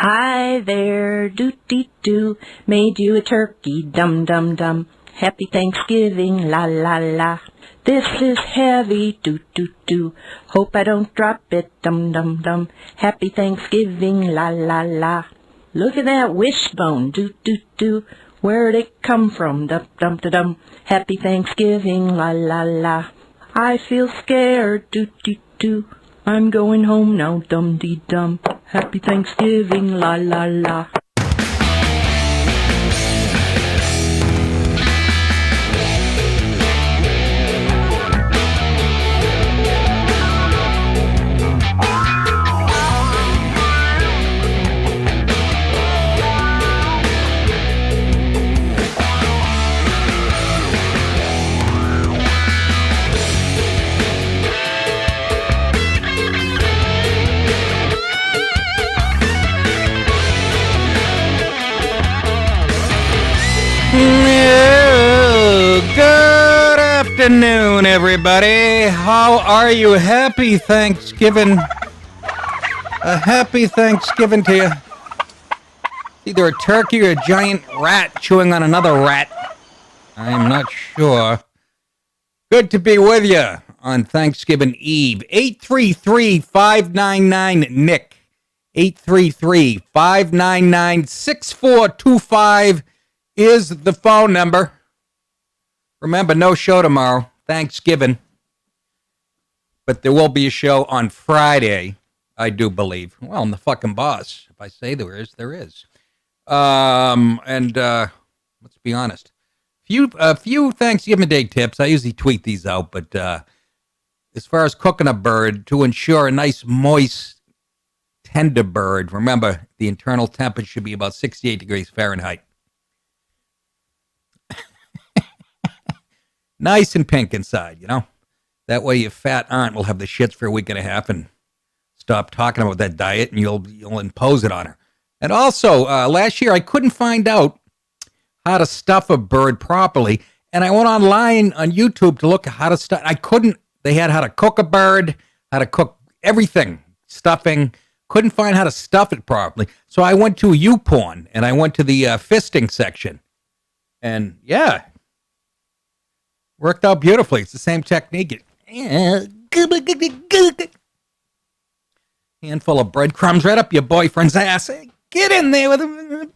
Hi there, doo-dee-doo, made you a turkey, dum-dum-dum. Happy Thanksgiving, la-la-la. This is heavy, doo-doo-doo, hope I don't drop it, dum-dum-dum. Happy Thanksgiving, la-la-la. Look at that wishbone, doo-doo-doo, where'd it come from, dum-dum-dum. Happy Thanksgiving, la-la-la. I feel scared, doo-doo-doo, I'm going home now, dum-dee-dum. Happy Thanksgiving, la-la-la. Good afternoon, everybody. How are you? Happy Thanksgiving. A happy Thanksgiving to you. Either a turkey or a giant rat chewing on another rat. I'm not sure. Good to be with you on Thanksgiving Eve. 833-599-NICK. 833-599-6425 is the phone number. Remember, no show tomorrow, Thanksgiving. But there will be a show on Friday, I do believe. Well, I'm the fucking boss. If I say there is, there is. Let's be honest. A few Thanksgiving Day tips. I usually tweet these out, but as far as cooking a bird, to ensure a nice, moist, tender bird, remember, the internal temperature should be about 68 degrees Fahrenheit. Nice and pink inside, you know? That way your fat aunt will have the shits for a week and a half and stop talking about that diet, and you'll impose it on her. And also, last year I couldn't find out how to stuff a bird properly, and I went online on YouTube to look at how to stuff. I couldn't. They had how to cook a bird, how to cook everything, stuffing. Couldn't find how to stuff it properly. So I went to YouPorn, and I went to the fisting section. And, yeah, worked out beautifully. It's the same technique. Handful of breadcrumbs right up your boyfriend's ass. Get in there with him.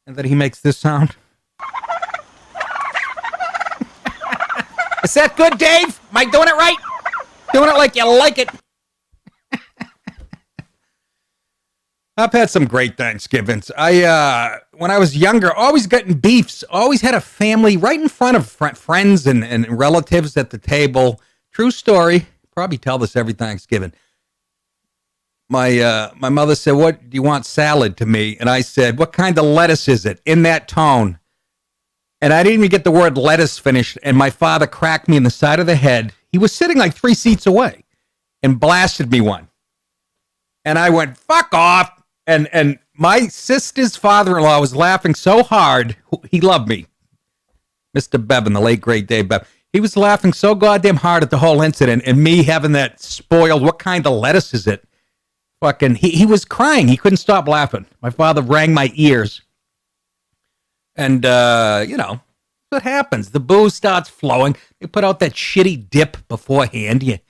And then he makes this sound. Is that good, Dave? Am I doing it right? Doing it like you like it. I've had some great Thanksgivings. When I was younger, always getting beefs. Always had a family right in front of friends and relatives at the table. True story. Probably tell this every Thanksgiving. My mother said, "What do you want salad?" to me, and I said, "What kind of lettuce is it?" in that tone. And I didn't even get the word lettuce finished, and my father cracked me in the side of the head. He was sitting like 3 seats away and blasted me one. And I went, "Fuck off." And my sister's father-in-law was laughing so hard. He loved me. Mr. Bevan, the late, great Dave Bevan. He was laughing so goddamn hard at the whole incident, and me having that spoiled, what kind of lettuce is it? Fucking, he was crying. He couldn't stop laughing. My father rang my ears. And, you know, what happens? The booze starts flowing. They put out that shitty dip beforehand. A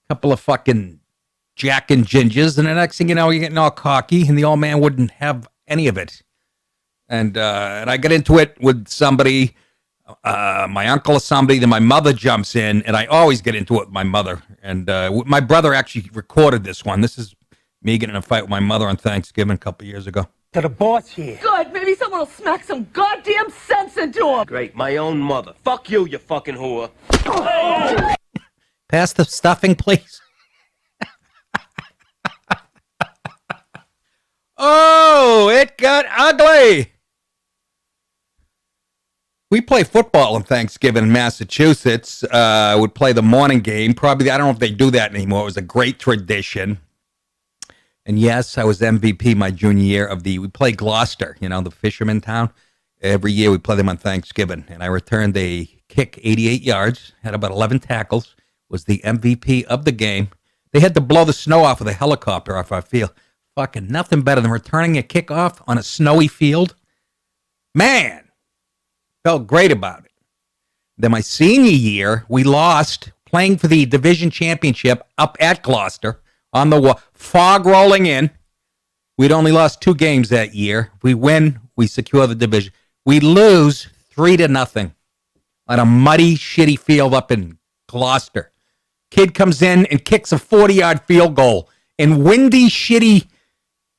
couple of fucking Jack and Gingers, and the next thing you know, you're getting all cocky, and the old man wouldn't have any of it. And I got into it with somebody, my uncle or somebody, then my mother jumps in, and I always get into it with my mother. And my brother actually recorded this one. This is me getting in a fight with my mother on Thanksgiving a couple of years ago. To the boss here. Good, maybe someone will smack some goddamn sense into him. Great, my own mother. Fuck you, you fucking whore. Pass the stuffing, please. Oh, it got ugly. We play football on Thanksgiving in Massachusetts. Would play the morning game. Probably, I don't know if they do that anymore. It was a great tradition. And yes, I was MVP my junior year we play Gloucester, you know, the fisherman town. Every year we play them on Thanksgiving. And I returned a kick 88 yards, had about 11 tackles, was the MVP of the game. They had to blow the snow off with a helicopter off our field. Fucking nothing better than returning a kickoff on a snowy field. Man, felt great about it. Then my senior year, we lost playing for the division championship up at Gloucester on the fog rolling in. We'd only lost 2 games that year. We win, we secure the division. We lose 3-0 on a muddy, shitty field up in Gloucester. Kid comes in and kicks a 40-yard field goal in windy, shitty,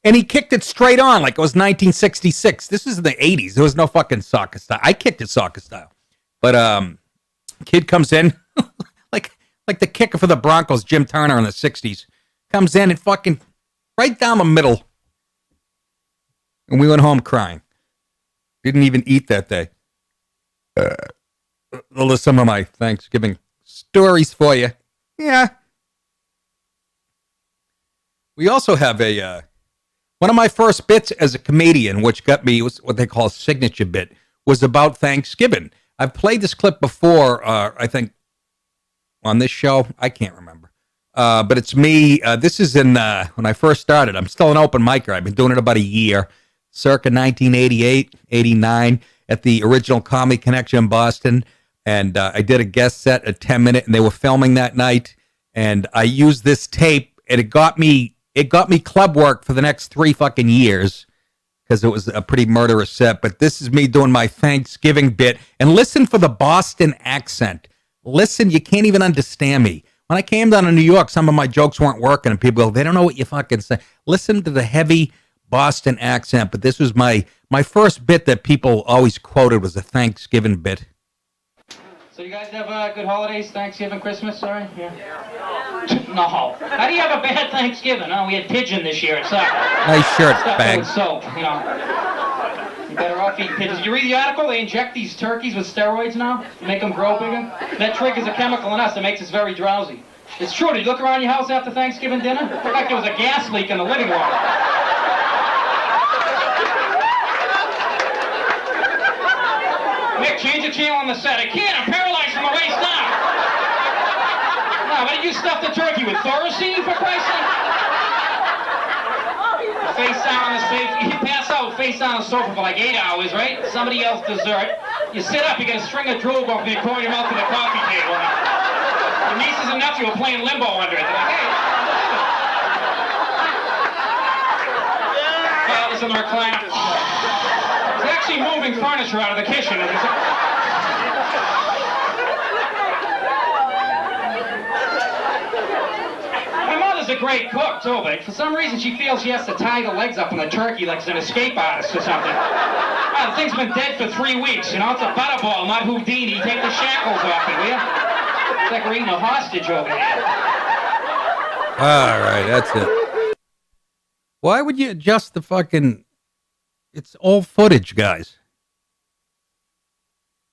and he kicked it straight on like it was 1966. This was in the 80s. There was no fucking soccer style. I kicked it soccer style. But kid comes in like the kicker for the Broncos, Jim Turner in the 60s, comes in and fucking right down the middle. And we went home crying. Didn't even eat that day. Those are some of my Thanksgiving stories for you. Yeah. We also have one of my first bits as a comedian, which got me, was what they call a signature bit, was about Thanksgiving. I've played this clip before, I think, on this show. I can't remember. But it's me. This is when I first started. I'm still an open micer. I've been doing it about a year, circa 1988, 89, at the original Comedy Connection in Boston. And I did a guest set, a 10-minute, and they were filming that night. And I used this tape, and it got me club work for the next 3 fucking years because it was a pretty murderous set. But this is me doing my Thanksgiving bit. And listen for the Boston accent. Listen, you can't even understand me. When I came down to New York, some of my jokes weren't working, and people go, they don't know what you fucking say. Listen to the heavy Boston accent. But this was my first bit that people always quoted was a Thanksgiving bit. So you guys have good holidays, Thanksgiving, Christmas, sorry? Yeah. No. How do you have a bad Thanksgiving? Oh, we had pigeon this year. It sucked. Nice shirt, Stuffed bag. it with soap, you know. You're better off eating pigeons. Did you read the article? They inject these turkeys with steroids now to make them grow bigger. That triggers a chemical in us that makes us very drowsy. It's true. Did you look around your house after Thanksgiving dinner? It looked like there was a gas leak in the living room. Nick, change the channel on the set. I can't. I'm paralyzed from the waist down. Now, what did you stuff the turkey with? Thorazine, for Christ's sake? Face down on the safe. You pass out face down on the sofa for like 8 hours, right? Somebody else dessert. You sit up, you get a string of drool off and you pour your mouth to the coffee table. Your nieces and nephew are playing limbo under it. They're like, hey. Father's in the recliner. He's actually moving furniture out of the kitchen. My mother's a great cook, too, but for some reason she feels she has to tie the legs up on the turkey like she's an escape artist or something. The thing's been dead for 3 weeks, you know? It's a butterball, not Houdini. Take the shackles off it, will you? It's like we're eating a hostage over here. All right, that's it. Why would you adjust the fucking... It's old footage, guys.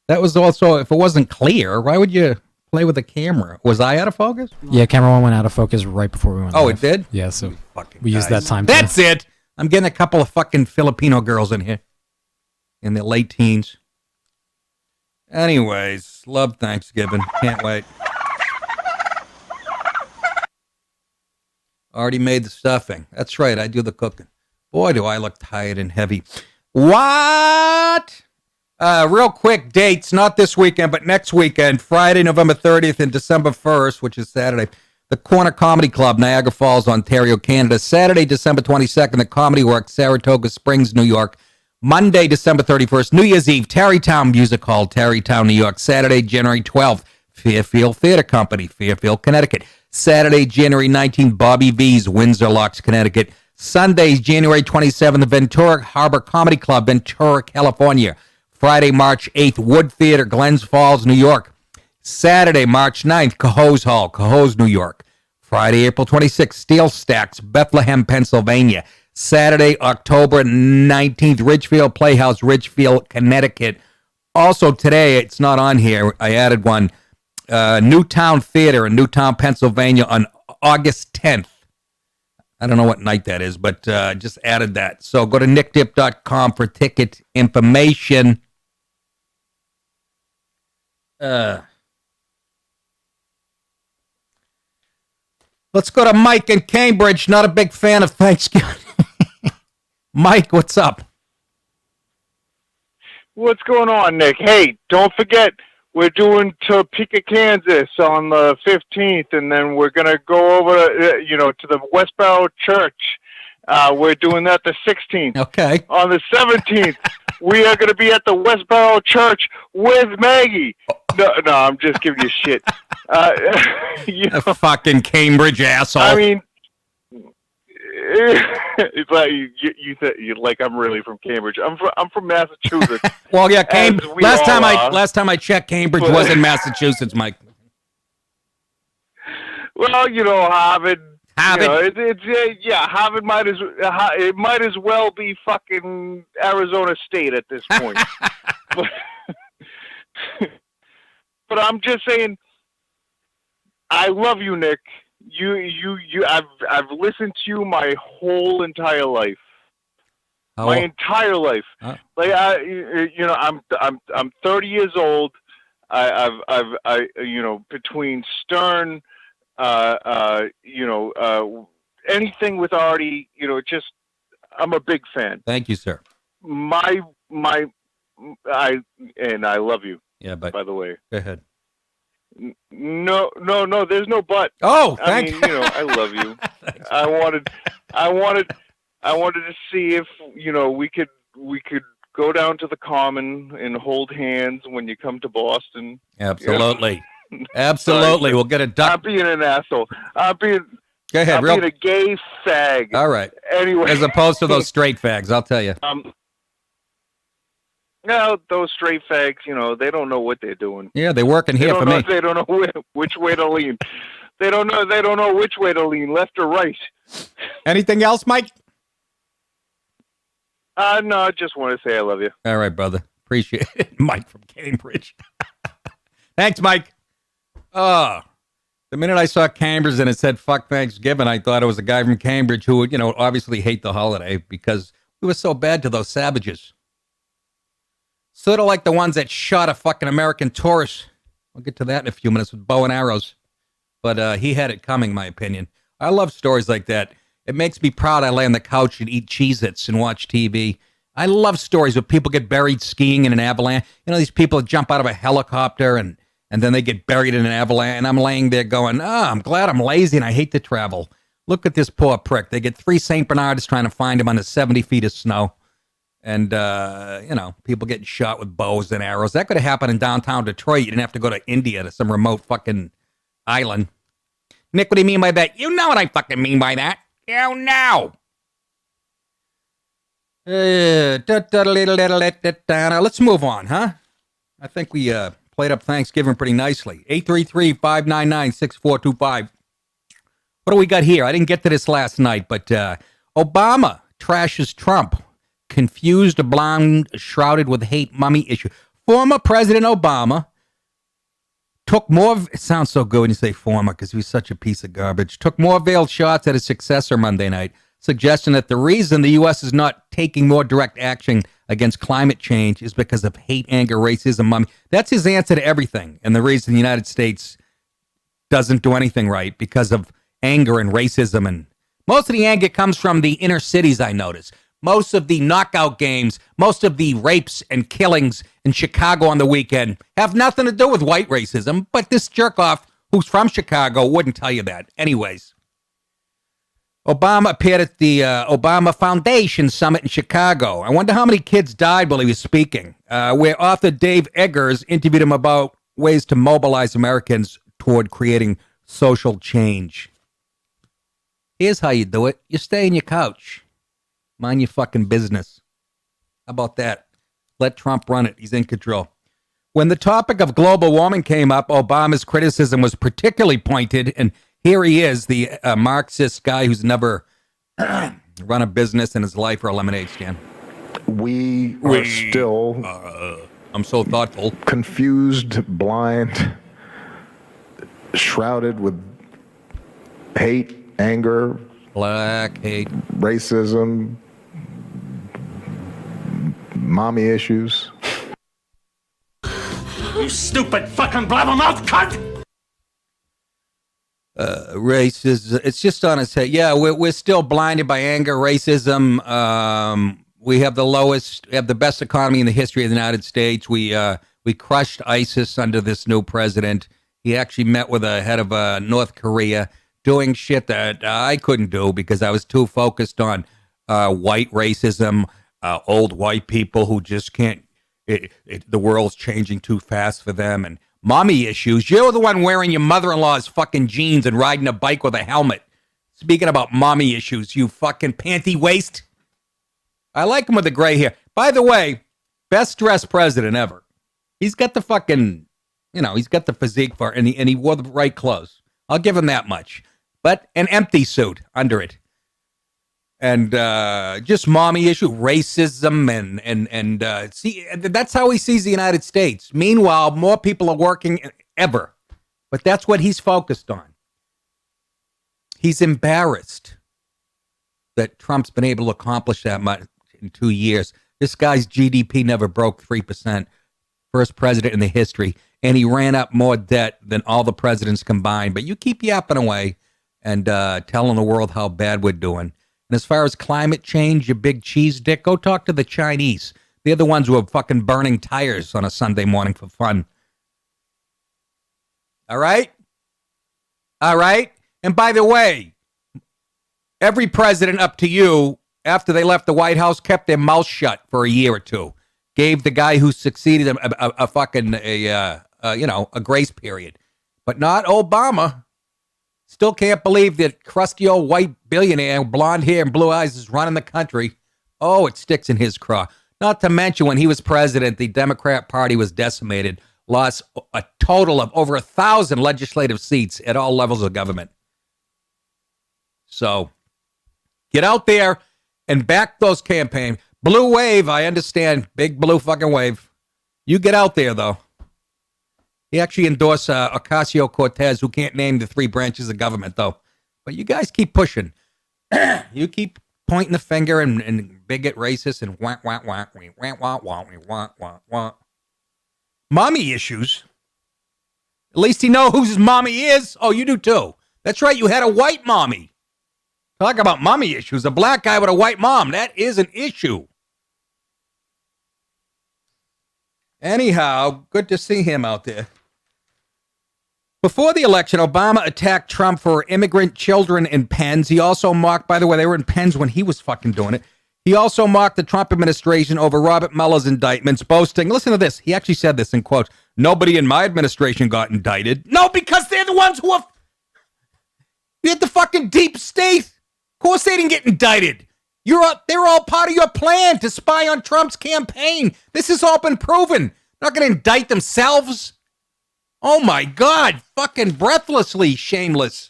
That was also, if it wasn't clear, why would you play with the camera? Was I out of focus? Yeah, camera 1 went out of focus right before we went Oh, live. it did? Yeah, so Fucking we used guys. that time. That's it. I'm getting a couple of fucking Filipino girls in here in their late teens. Anyways, love Thanksgiving. Can't wait. Already made the stuffing. That's right. I do the cooking. Boy, do I look tired and heavy. What? Real quick dates, not this weekend, but next weekend, Friday, November 30th and December 1st, which is Saturday, the Corner Comedy Club, Niagara Falls, Ontario, Canada. Saturday, December 22nd, the Comedy Works, Saratoga Springs, New York. Monday, December 31st, New Year's Eve, Tarrytown Music Hall, Tarrytown, New York. Saturday, January 12th, Fairfield Theater Company, Fairfield, Connecticut. Saturday, January 19th, Bobby V's, Windsor Locks, Connecticut. Sunday, January 27th, the Ventura Harbor Comedy Club, Ventura, California. Friday, March 8th, Wood Theater, Glens Falls, New York. Saturday, March 9th, Cohoes Hall, Cohoes, New York. Friday, April 26th, Steel Stacks, Bethlehem, Pennsylvania. Saturday, October 19th, Ridgefield Playhouse, Ridgefield, Connecticut. Also today, it's not on here, I added one, Newtown Theater in Newtown, Pennsylvania on August 10th. I don't know what night that is, but just added that. So go to nickdip.com for ticket information. Let's go to Mike in Cambridge. Not a big fan of Thanksgiving. Mike, what's up? What's going on, Nick? Hey, don't forget, we're doing Topeka, Kansas on the 15th, and then we're going to go over, to the Westboro Church. We're doing that the 16th. Okay. On the 17th, we are going to be at the Westboro Church with Maggie. No, I'm just giving you shit. A fucking Cambridge asshole. I mean, it's like you said, like I'm really from Cambridge. I'm from Massachusetts. Well, yeah, last time I checked, Cambridge was in Massachusetts, Mike. Well, Harvard. Harvard. Harvard might as well be fucking Arizona State at this point. But I'm just saying, I love you, Nick. I've listened to you my whole entire life. My entire life. Like I'm 30 years old. I've between Stern, anything with Artie, I'm a big fan. Thank you, sir. I love you. Yeah, but by the way, go ahead. No, there's no but. Oh, I mean, I love you. Thanks. I wanted to see if we could go down to the Common and hold hands when you come to Boston. Absolutely, absolutely. We'll get a duck. I'm being an asshole. Go ahead. Being a gay fag. All right. Anyway, as opposed to those straight fags, I'll tell you. No, those straight fags, they don't know what they're doing. Yeah, they're working here for me. They don't know which way to lean. They don't know which way to lean, left or right. Anything else, Mike? No, I just want to say I love you. All right, brother. Appreciate it. Mike from Cambridge. Thanks, Mike. The minute I saw Cambridge and it said fuck Thanksgiving, I thought it was a guy from Cambridge who would, obviously hate the holiday because we were so bad to those savages. Sort of like the ones that shot a fucking American tourist. We'll get to that in a few minutes with bow and arrows. But he had it coming, in my opinion. I love stories like that. It makes me proud I lay on the couch and eat Cheez-Its and watch TV. I love stories where people get buried skiing in an avalanche. These people jump out of a helicopter and then they get buried in an avalanche. And I'm laying there going, I'm glad I'm lazy and I hate to travel. Look at this poor prick. They get 3 St. Bernards trying to find him under 70 feet of snow. And, people getting shot with bows and arrows. That could have happened in downtown Detroit. You didn't have to go to India, to some remote fucking island. Nick, what do you mean by that? You know what I fucking mean by that. You know. Let's move on, huh? I think we played up Thanksgiving pretty nicely. 833-599-6425. What do we got here? I didn't get to this last night, but Obama trashes Trump. Confused, blonde, shrouded with hate mummy issue. Former President Obama took more... It sounds so good when you say former because he was such a piece of garbage. Took more veiled shots at his successor Monday night, suggesting that the reason the U.S. is not taking more direct action against climate change is because of hate, anger, racism, mummy. That's his answer to everything. And the reason the United States doesn't do anything right because of anger and racism. And most of the anger comes from the inner cities, I notice. Most of the knockout games, most of the rapes and killings in Chicago on the weekend have nothing to do with white racism, but this jerk-off who's from Chicago wouldn't tell you that. Anyways, Obama appeared at the Obama Foundation Summit in Chicago. I wonder how many kids died while he was speaking, where author Dave Eggers interviewed him about ways to mobilize Americans toward creating social change. Here's how you do it. You stay on your couch. Mind your fucking business. How about that? Let Trump run it. He's in control. When the topic of global warming came up, Obama's criticism was particularly pointed, and here he is, the Marxist guy who's never run a business in his life or a lemonade stand. We are still... I'm so thoughtful. Confused, blind, shrouded with hate, anger... Black hate. Racism. Mommy issues. You stupid fucking blabbermouth cunt! racism. It's just on its head. Yeah, we're still blinded by anger, racism. We have the best economy in the history of the United States. We crushed ISIS under this new president. He actually met with a head of North Korea, doing shit that I couldn't do because I was too focused on white racism, old white people who just can't. The world's changing too fast for them, and mommy issues. You're the one wearing your mother-in-law's fucking jeans and riding a bike with a helmet. Speaking about mommy issues, you fucking panty waist. I like him with the gray hair. By the way, best dressed president ever. He's got the fucking, he's got the physique for it, and he wore the right clothes. I'll give him that much. But an empty suit under it. And just mommy issue, racism, and see, that's how he sees the United States. Meanwhile, more people are working ever. But that's what he's focused on. He's embarrassed that Trump's been able to accomplish that much in 2 years. This guy's GDP never broke 3%. First president in the history. And he ran up more debt than all the presidents combined. But you keep yapping away and telling the world how bad we're doing. And as far as climate change, you big cheese dick, go talk to the Chinese. They're the ones who are fucking burning tires on a Sunday morning for fun. All right? All right? And by the way, every president up to you, after they left the White House, kept their mouth shut for a year or two. Gave the guy who succeeded him a grace period. But not Obama. Still can't believe that crusty old white billionaire, blonde hair and blue eyes is running the country. Oh, it sticks in his craw. Not to mention when he was president, the Democrat Party was decimated, lost a total of over 1,000 legislative seats at all levels of government. So get out there and back those campaigns. Blue wave, I understand. Big blue fucking wave. You get out there, though. He actually endorsed Ocasio-Cortez, who can't name the 3 branches of government, though. But you guys keep pushing. You keep pointing the finger and bigot, racist, and wah. Mommy issues. At least he know whose mommy is. Oh, you do too. That's right. You had a white mommy. Talk about mommy issues. A black guy with a white mom. That is an issue. Anyhow, good to see him out there. Before the election, Obama attacked Trump for immigrant children in pens. He also mocked, by the way, they were in pens when he was fucking doing it. He also mocked the Trump administration over Robert Mueller's indictments, boasting, listen to this. He actually said this in quotes. Nobody in my administration got indicted. No, because they're the ones who have... You had the fucking deep state. Of course they didn't get indicted. They're all part of your plan to spy on Trump's campaign. This has all been proven. They're not going to indict themselves. Oh, my God. Fucking breathlessly shameless.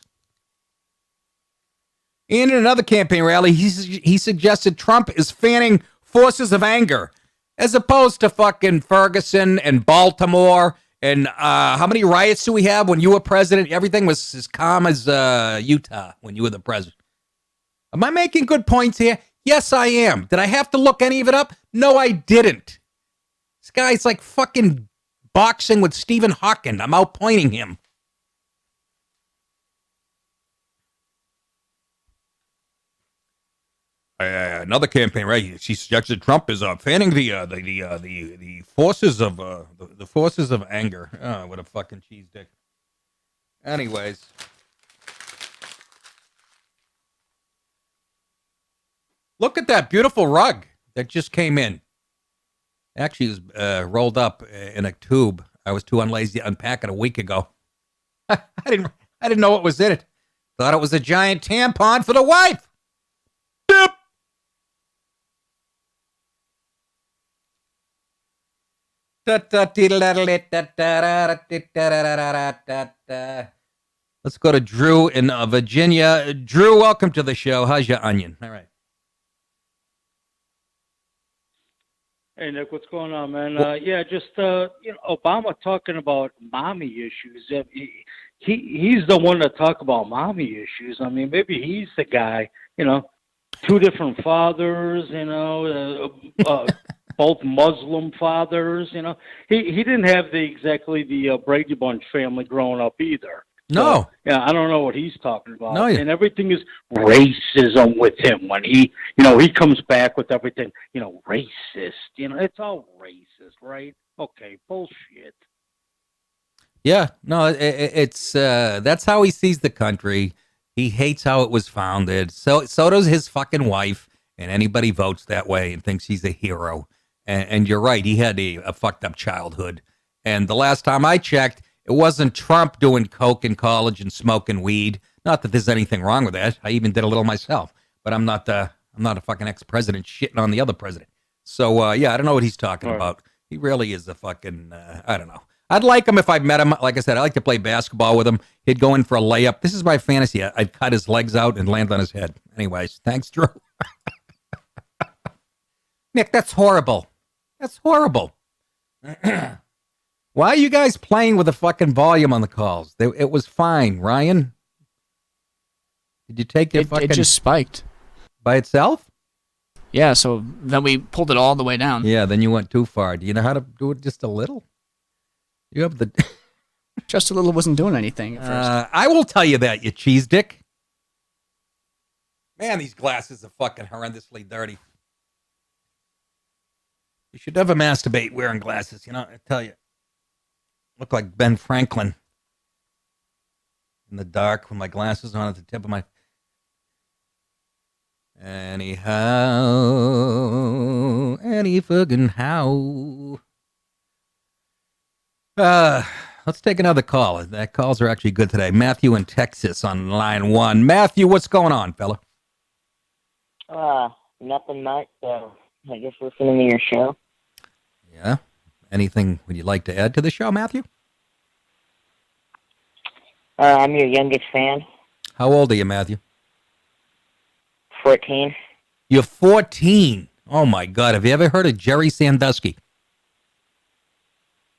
And in another campaign rally, he suggested Trump is fanning forces of anger, as opposed to fucking Ferguson and Baltimore. And how many riots do we have when you were president? Everything was as calm as Utah when you were the president. Am I making good points here? Yes, I am. Did I have to look any of it up? No, I didn't. This guy's like fucking boxing with Stephen Hawking. I'm outpointing him. Another campaign, right? She suggested Trump is fanning the forces of the forces of anger. Oh, what a fucking cheese dick. Anyways. Look at that beautiful rug that just came in. Actually, it was rolled up in a tube. I was too unlazy to unpack it a week ago. I didn't know what was in it. Thought it was a giant tampon for the wife. Boop. Let's go to Drew in Virginia. Drew, welcome to the show. How's your onion? All right. Hey, Nick, what's going on, man? Obama talking about mommy issues. He's the one to talk about mommy issues. I mean, maybe he's the guy, 2 different fathers, both Muslim fathers, He didn't have the Brady Bunch family growing up either. No. Yeah, I don't know what he's talking about. No, yeah. And everything is racism with him when he comes back with everything, racist. It's all racist, right? Okay, bullshit. Yeah, no, it's that's how he sees the country. He hates how it was founded. So does his fucking wife, and anybody votes that way and thinks he's a hero. And you're right, he had a fucked up childhood. And the last time I checked, it wasn't Trump doing coke in college and smoking weed. Not that there's anything wrong with that. I even did a little myself. But I'm not a fucking ex-president shitting on the other president. So yeah, I don't know what he's talking about. He really is a fucking I don't know. I'd like him if I met him. Like I said, I like to play basketball with him. He'd go in for a layup. This is my fantasy. I'd cut his legs out and land on his head. Anyways, thanks, Drew. Nick, that's horrible. That's horrible. Why are you guys playing with the fucking volume on the calls? It was fine, Ryan. Did you take your fucking... It just spiked. By itself? Yeah, so then we pulled it all the way down. Yeah, then you went too far. Do you know how to do it just a little? You have the... Just a little wasn't doing anything at first. I will tell you that, you cheese dick. Man, these glasses are fucking horrendously dirty. You should never masturbate wearing glasses, I tell you. Look like Ben Franklin. In the dark with my glasses on at the tip of my... Anyhow, any fucking how. Let's take another call. That calls are actually good today. Matthew in Texas on line 1. Matthew, what's going on, fella? Nothing much. I just listening to your show. Yeah. Anything would you like to add to the show, Matthew? I'm your youngest fan. How old are you, Matthew? 14. You're 14. Oh my God! Have you ever heard of Jerry Sandusky?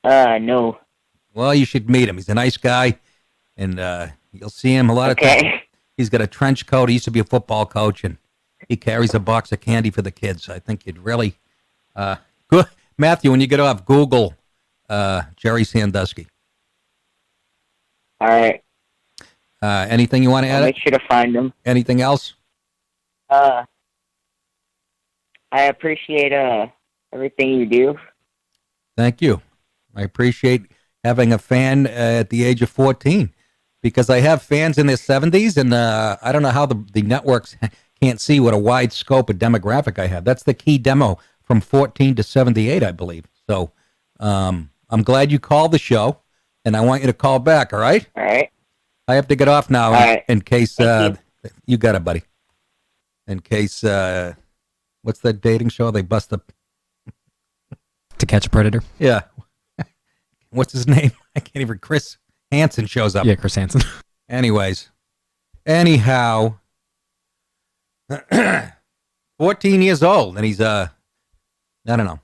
No. Well, you should meet him. He's a nice guy, and you'll see him a lot of times. He's got a trench coat. He used to be a football coach, and he carries a box of candy for the kids. I think you'd really good, Matthew. When you get off, Google Jerry Sandusky. All right. Anything you want to add? Make sure to find him. Anything else? I appreciate everything you do. Thank you. I appreciate having a fan at the age of 14 because I have fans in their 70s, and I don't know how the networks can't see what a wide scope of demographic I have. That's the key demo from 14 to 78, I believe. So I'm glad you called the show, and I want you to call back, all right? All right. I have to get off now in case you got it, buddy. In case, what's that dating show? They bust the... To Catch a Predator? Yeah. What's his name? I can't even... Chris Hansen shows up. Yeah, Chris Hansen. Anyhow, 14 years old, and he's, I don't know.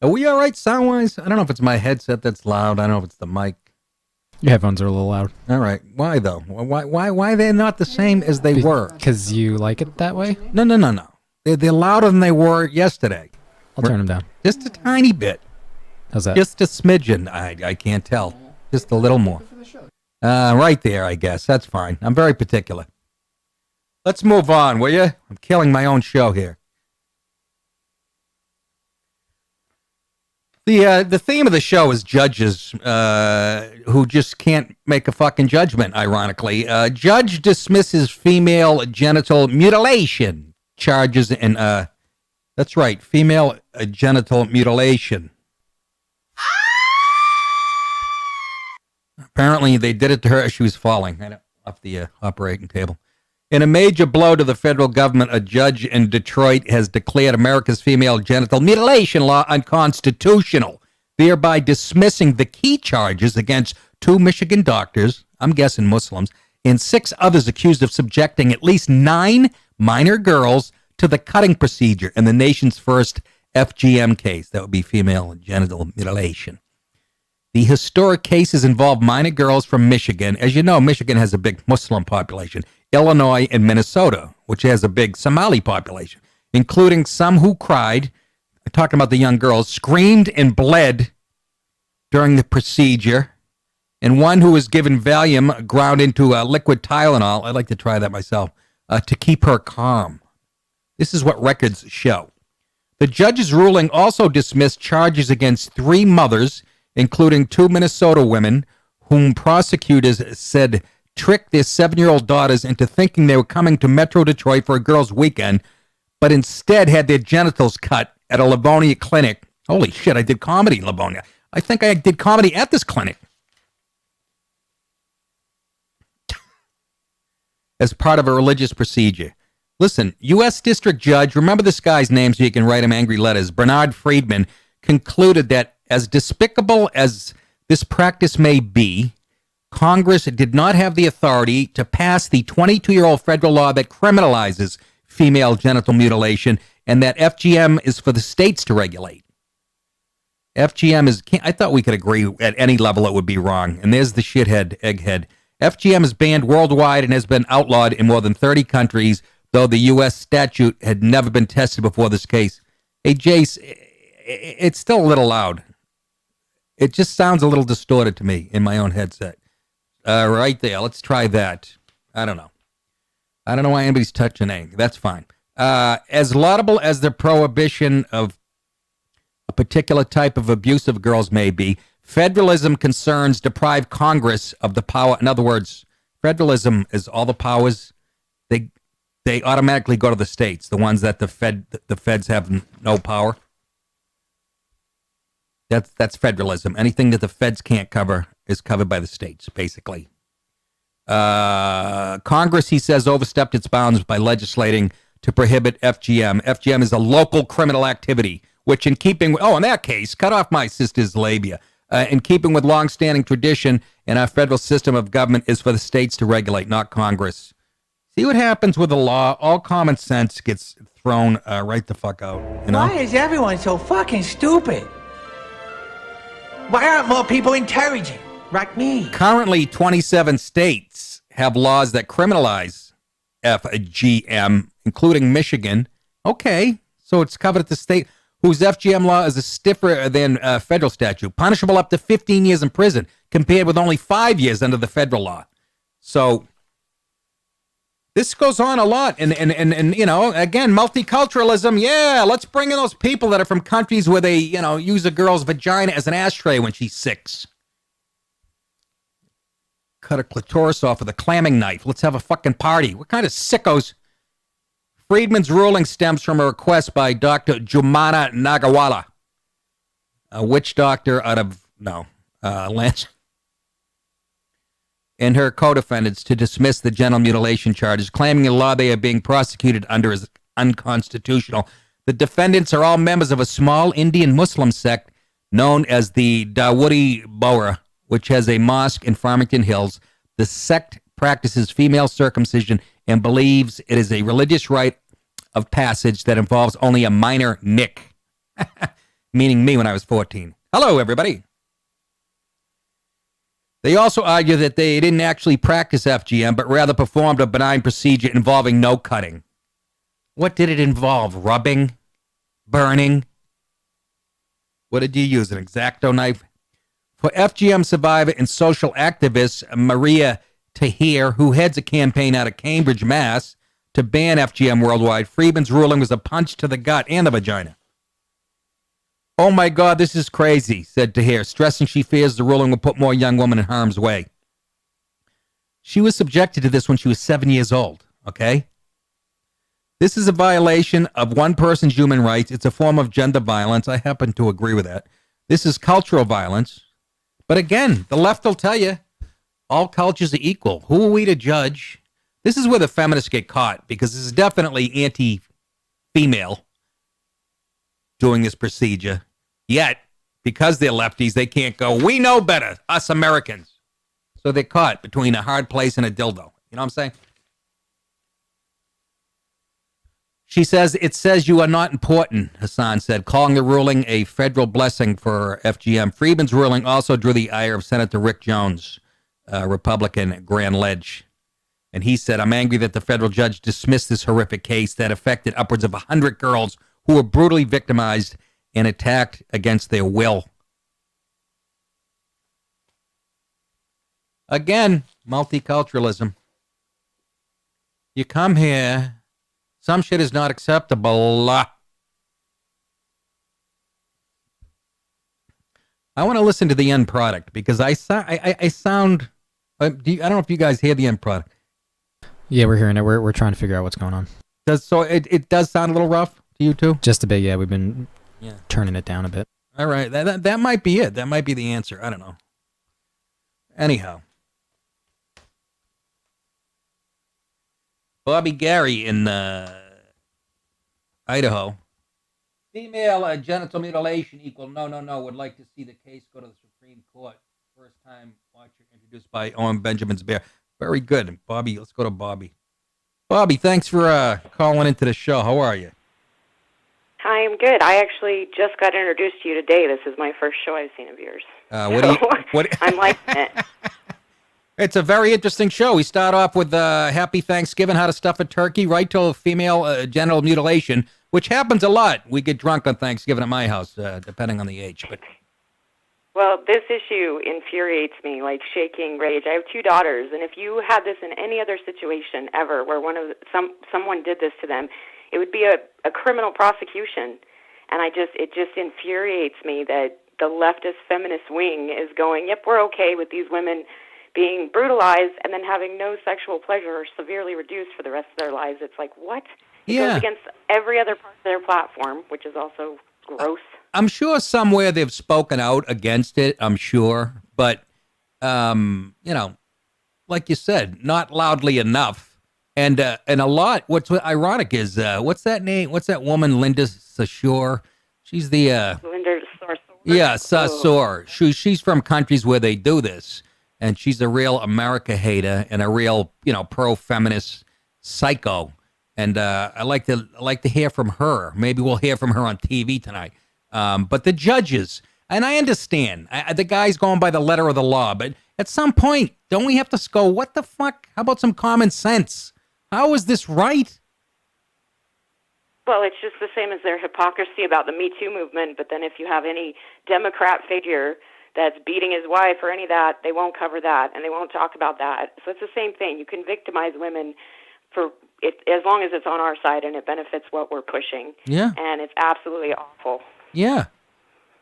Are we all right sound-wise? I don't know if it's my headset that's loud. I don't know if it's the mic. Your headphones are a little loud. All right. Why, though? Why they're not the same as they were? Because you like it that way? No. They're louder than they were yesterday. I'll turn them down. Just a tiny bit. How's that? Just a smidgen. I can't tell. Just a little more. Right there, I guess. That's fine. I'm very particular. Let's move on, will you? I'm killing my own show here. The theme of the show is judges who just can't make a fucking judgment, ironically. Judge dismisses female genital mutilation charges in, that's right, female genital mutilation. Apparently, they did it to her as she was falling off the operating table. In a major blow to the federal government, a judge in Detroit has declared America's female genital mutilation law unconstitutional, thereby dismissing the key charges against 2 Michigan doctors, I'm guessing Muslims, and 6 others accused of subjecting at least 9 minor girls to the cutting procedure in the nation's first FGM case. That would be female genital mutilation. The historic cases involve minor girls from Michigan. As you know, Michigan has a big Muslim population. Illinois and Minnesota, which has a big Somali population, including some who cried, talking about the young girls, screamed and bled during the procedure. and one who was given Valium ground into liquid Tylenol. I'd like to try that myself, to keep her calm. This is what records show. The judge's ruling also dismissed charges against 3 mothers, including 2 Minnesota women, whom prosecutors said tricked their 7-year-old daughters into thinking they were coming to Metro Detroit for a girls' weekend, but instead had their genitals cut at a Livonia clinic. Holy shit, I did comedy in Livonia. I think I did comedy at this clinic. As part of a religious procedure. Listen, U.S. District Judge, remember this guy's name so you can write him angry letters, Bernard Friedman, concluded that as despicable as this practice may be, Congress did not have the authority to pass the 22-year-old federal law that criminalizes female genital mutilation, and that FGM is for the states to regulate. FGM is, I thought we could agree at any level it would be wrong. And there's the shithead, egghead. FGM is banned worldwide and has been outlawed in more than 30 countries, though the U.S. statute had never been tested before this case. Hey, Jace, it's still a little loud. It just sounds a little distorted to me in my own headset. Right there. Let's try that. I don't know. I don't know why anybody's touching anything. That's fine. As laudable as the prohibition of a particular type of abuse of girls may be, federalism concerns deprive Congress of the power. In other words, federalism is all the powers. They automatically go to the states, the ones that the feds have no power. That's federalism. Anything that the feds can't cover is covered by the states, basically. Congress, he says, overstepped its bounds by legislating to prohibit FGM. FGM is a local criminal activity, which in keeping with, in that case, cut off my sister's labia. In keeping with longstanding tradition in our federal system of government is for the states to regulate, not Congress. See what happens with the law. All common sense gets thrown right the fuck out. You know? Why is everyone so fucking stupid? Why aren't more people intelligent like me? Currently, 27 states have laws that criminalize FGM, including Michigan. Okay, so it's covered at the state, whose FGM law is stiffer than federal statute, punishable up to 15 years in prison, compared with only 5 years under the federal law. So this goes on a lot. And you know, again, multiculturalism. Yeah, let's bring in those people that are from countries where they, you know, use a girl's vagina as an ashtray when she's 6. Cut a clitoris off with a clamming knife. Let's have a fucking party. What kind of sickos? Friedman's ruling stems from a request by Dr. Jumana Nagawala, a witch doctor out of, Lance, and her co-defendants to dismiss the genital mutilation charges, claiming the law they are being prosecuted under is unconstitutional. The defendants are all members of a small Indian Muslim sect known as the Dawoodi Bohra, which has a mosque in Farmington Hills. The sect practices female circumcision and believes it is a religious rite of passage that involves only a minor nick, meaning me when I was 14. Hello, everybody. They also argue that they didn't actually practice FGM, but rather performed a benign procedure involving no cutting. What did it involve? Rubbing? Burning? What did you use, an X-Acto knife? For FGM survivor and social activist Maria Tahir, who heads a campaign out of Cambridge, Mass, to ban FGM worldwide, Friedman's ruling was a punch to the gut and the vagina. Oh my God, this is crazy, said Tahir, stressing she fears the ruling will put more young women in harm's way. She was subjected to this when she was 7 years old, okay? This is a violation of one person's human rights. It's a form of gender violence. I happen to agree with that. This is cultural violence. But again, the left will tell you all cultures are equal. Who are we to judge? This is where the feminists get caught, because this is definitely anti-female doing this procedure. Yet, because they're lefties, they can't go, we know better, us Americans. So they're caught between a hard place and a dildo. You know what I'm saying? She says, it says you are not important, Hassan said, calling the ruling a federal blessing for FGM. Friedman's ruling also drew the ire of Senator Rick Jones, Republican at Grand Ledge. And he said, I'm angry that the federal judge dismissed this horrific case that affected upwards of 100 girls who were brutally victimized and attacked against their will. Again, multiculturalism. You come here, some shit is not acceptable. I want to listen to the end product because I sound. I don't know if you guys hear the end product. Yeah, we're hearing it. We're trying to figure out what's going on. It does sound a little rough to you too? Just a bit, yeah. We've been turning it down a bit. All right, that might be it. That might be the answer. I don't know. Anyhow. Bobby Gary in Idaho. Female genital mutilation equal no. Would like to see the case go to the Supreme Court. First time watcher introduced by Owen Benjamin's Bear. Very good. Bobby, let's go to Bobby. Bobby, thanks for calling into the show. How are you? Hi, I'm good. I actually just got introduced to you today. This is my first show I've seen of yours. What? I'm liking it. It's a very interesting show. We start off with Happy Thanksgiving, how to stuff a turkey, right to female genital mutilation, which happens a lot. We get drunk on Thanksgiving at my house, depending on the age. But Well, this issue infuriates me like shaking rage. I have 2 daughters, and if you had this in any other situation ever where someone did this to them, it would be a criminal prosecution. And it just infuriates me that the leftist feminist wing is going, yep, we're okay with these women being brutalized and then having no sexual pleasure or severely reduced for the rest of their lives. It's like, what? It goes against every other part of their platform, which is also gross. I'm sure somewhere they've spoken out against it, I'm sure. But, like you said, not loudly enough. And a lot, what's ironic is, what's that name? What's that woman, Linda Sarsour? She's the... Linda Sarsour? Yeah, Sarsour. She's from countries where they do this. And she's a real America hater and a real, pro-feminist psycho. And I like to hear from her. Maybe we'll hear from her on TV tonight. But the judges, and I understand, the guy's going by the letter of the law. But at some point, don't we have to go, what the fuck? How about some common sense? How is this right? Well, it's just the same as their hypocrisy about the Me Too movement. But then if you have any Democrat figure that's beating his wife or any of that, they won't cover that and they won't talk about that. So it's the same thing. You can victimize women for it as long as it's on our side and it benefits what we're pushing. Yeah. And it's absolutely awful. Yeah.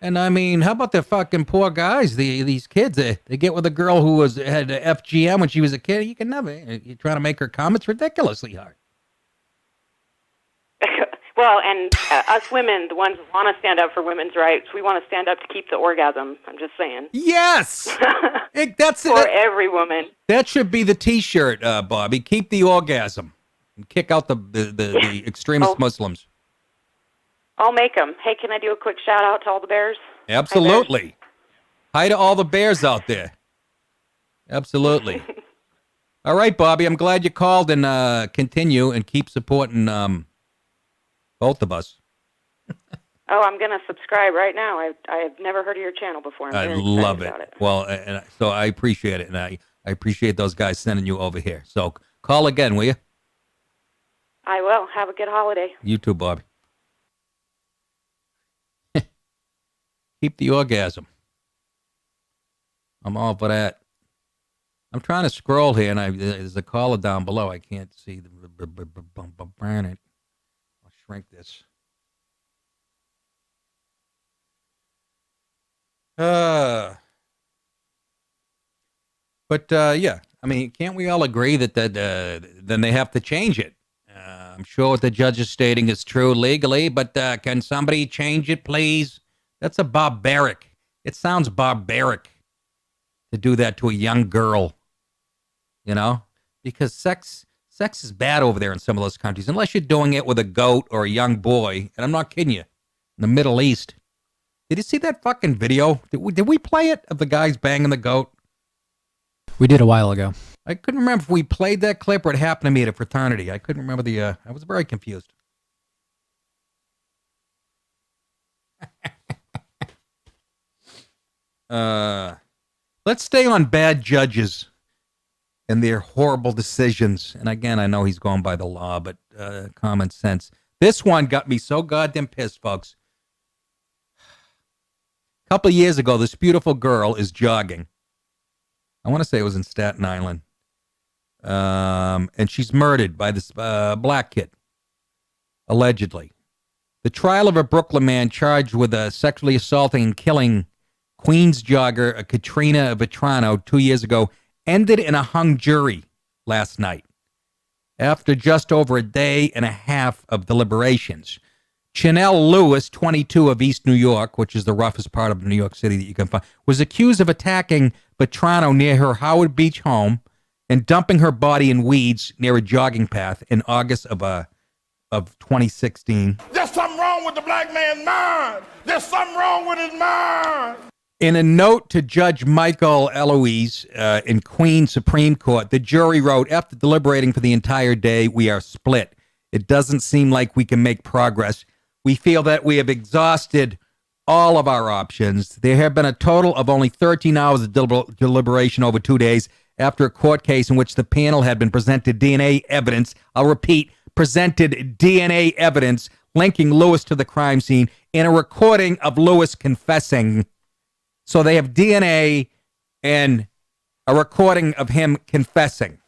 And I mean, how about the fucking poor guys, these kids? They get with a girl who had FGM when she was a kid. You can never. You're trying to make her come. It's ridiculously hard. Well, and us women, the ones who want to stand up for women's rights, we want to stand up to keep the orgasm. I'm just saying. Yes! That's for every woman. That should be the T-shirt, Bobby. Keep the orgasm. And kick out the extremist Muslims. I'll make them. Hey, can I do a quick shout-out to all the bears? Absolutely. Hi to all the bears out there. Absolutely. All right, Bobby, I'm glad you called and continue and keep supporting both of us. Oh, I'm going to subscribe right now. I have never heard of your channel before. I'm I very love excited it. about Well, and so I appreciate it, and I appreciate those guys sending you over here. So call again, will you? I will. Have a good holiday. You too, Bobby. Keep the orgasm. I'm all for that. I'm trying to scroll here, and there's a caller down below. I can't see the planet. I'll shrink this. But yeah, I mean, can't we all agree that then they have to change it? I'm sure what the judge is stating is true legally, but can somebody change it, please? That's a barbaric. It sounds barbaric to do that to a young girl, because sex is bad over there in some of those countries, unless you're doing it with a goat or a young boy. And I'm not kidding you. In the Middle East. Did you see that fucking video? Did we play it of the guys banging the goat? We did a while ago. I couldn't remember if we played that clip or it happened to me at a fraternity. I couldn't remember I was very confused. Let's stay on bad judges and their horrible decisions. And again, I know he's going by the law, but common sense. This one got me so goddamn pissed, folks. A couple of years ago, this beautiful girl is jogging. I want to say it was in Staten Island. And she's murdered by this black kid, allegedly. The trial of a Brooklyn man charged with sexually assaulting and killing Queens jogger Katrina Vetrano 2 years ago ended in a hung jury last night after just over a day and a half of deliberations. Chanel Lewis, 22, of East New York, which is the roughest part of New York City that you can find, was accused of attacking Vetrano near her Howard Beach home and dumping her body in weeds near a jogging path in August of 2016. There's something wrong with the black man's mind. There's something wrong with his mind. In a note to Judge Michael Eloise in Queens Supreme Court, the jury wrote, after deliberating for the entire day, we are split. It doesn't seem like we can make progress. We feel that we have exhausted all of our options. There have been a total of only 13 hours of deliberation over 2 days after a court case in which the panel had been presented DNA evidence. I'll repeat, presented DNA evidence linking Lewis to the crime scene in a recording of Lewis confessing. So they have DNA and a recording of him confessing.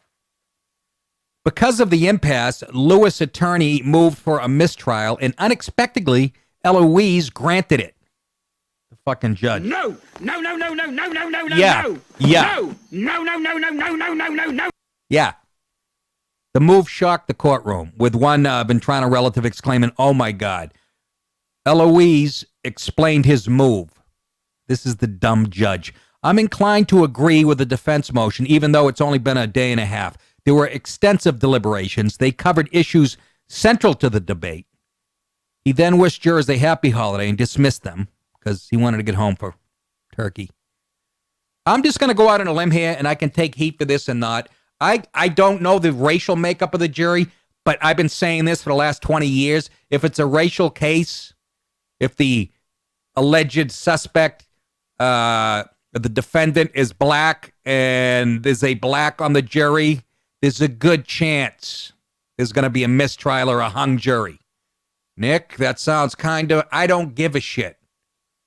Because of the impasse, Lewis' attorney moved for a mistrial, and unexpectedly, Eloise granted it. The fucking judge. No. Yeah. Yeah. The move shocked the courtroom, with one Ventrano relative exclaiming, "Oh my God." Eloise explained his move. This is the dumb judge. I'm inclined to agree with the defense motion, even though it's only been a day and a half. There were extensive deliberations. They covered issues central to the debate. He then wished jurors a happy holiday and dismissed them because he wanted to get home for turkey. I'm just going to go out on a limb here, and I can take heat for this and not. I don't know the racial makeup of the jury, but I've been saying this for the last 20 years. If it's a racial case, if the alleged suspect, the defendant is black and there's a black on the jury, there's a good chance there's going to be a mistrial or a hung jury. Nick, that sounds kind of, I don't give a shit.